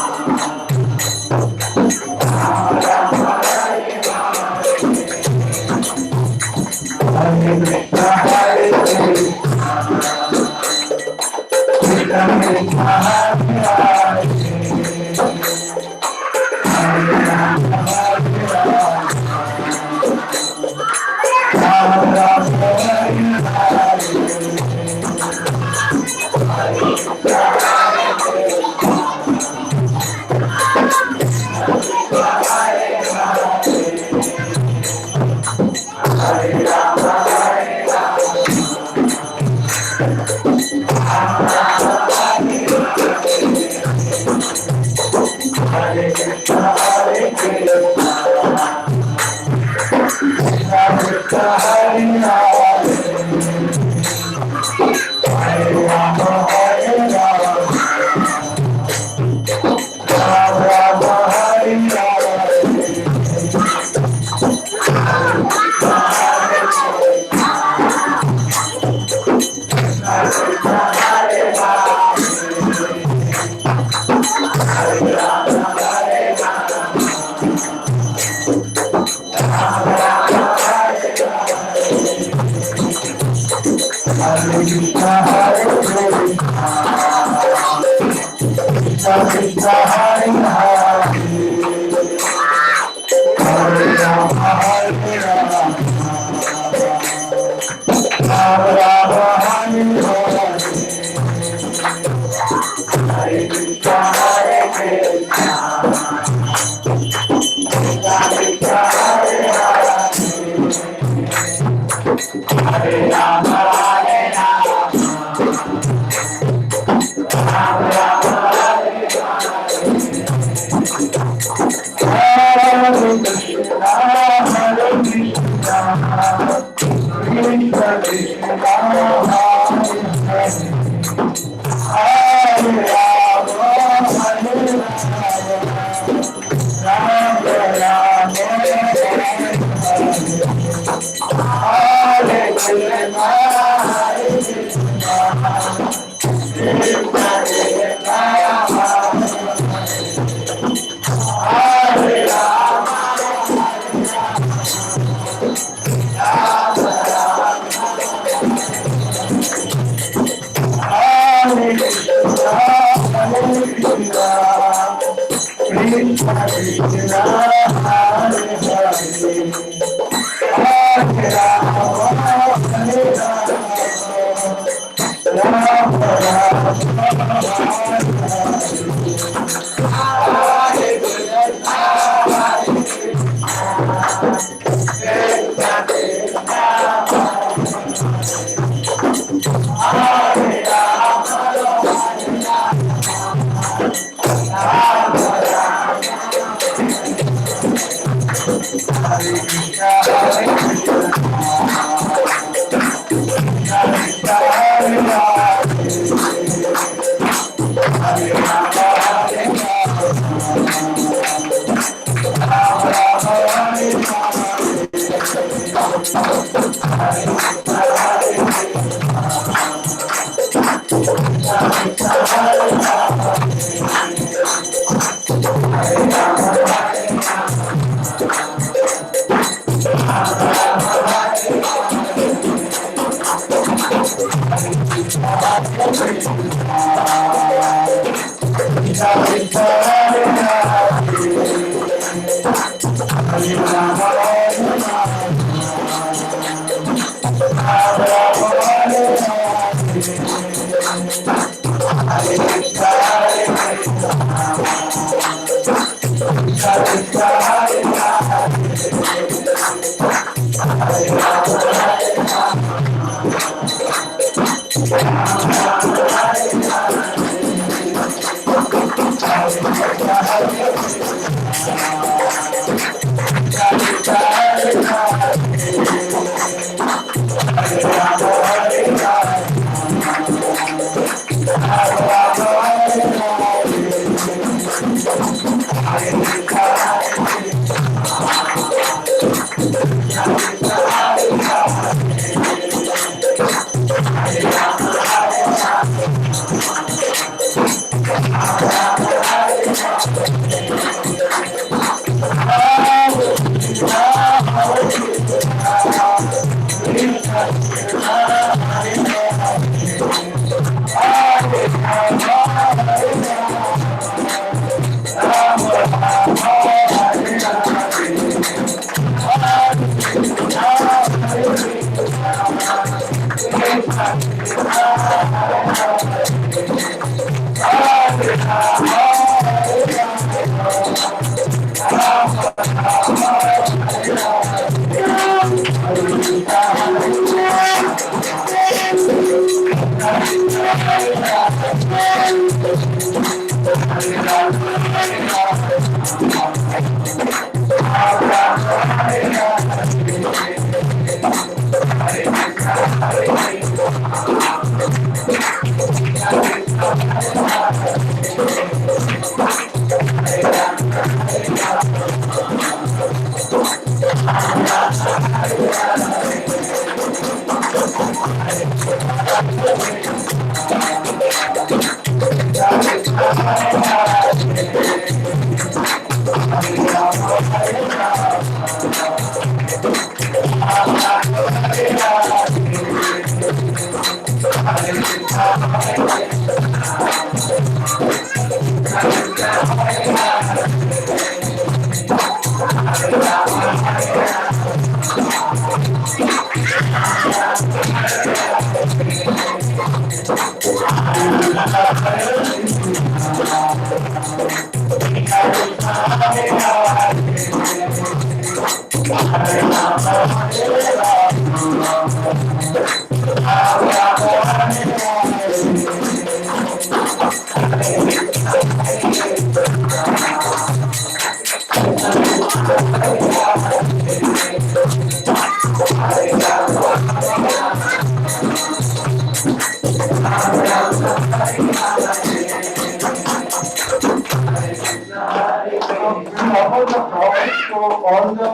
All the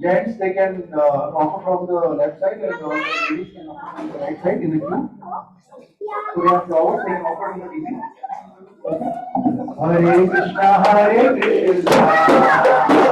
gents they can offer from the left side and all the ladies can offer from the right side in the queue. So we have flowers they can offer in the TV. Hare Krishna, Hare Krishna.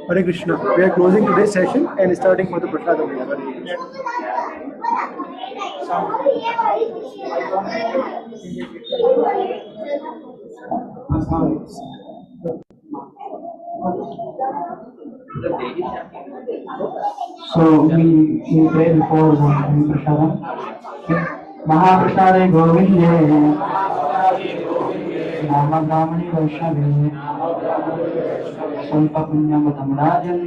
Hare Krishna. We are closing today's session and starting for the Prasadam. So we pray before Prasadam. Mahaprasade Govinde Nama Brahmani Vaishnavi Salpa Punyam Rajan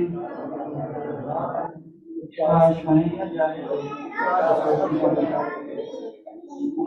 Shashmani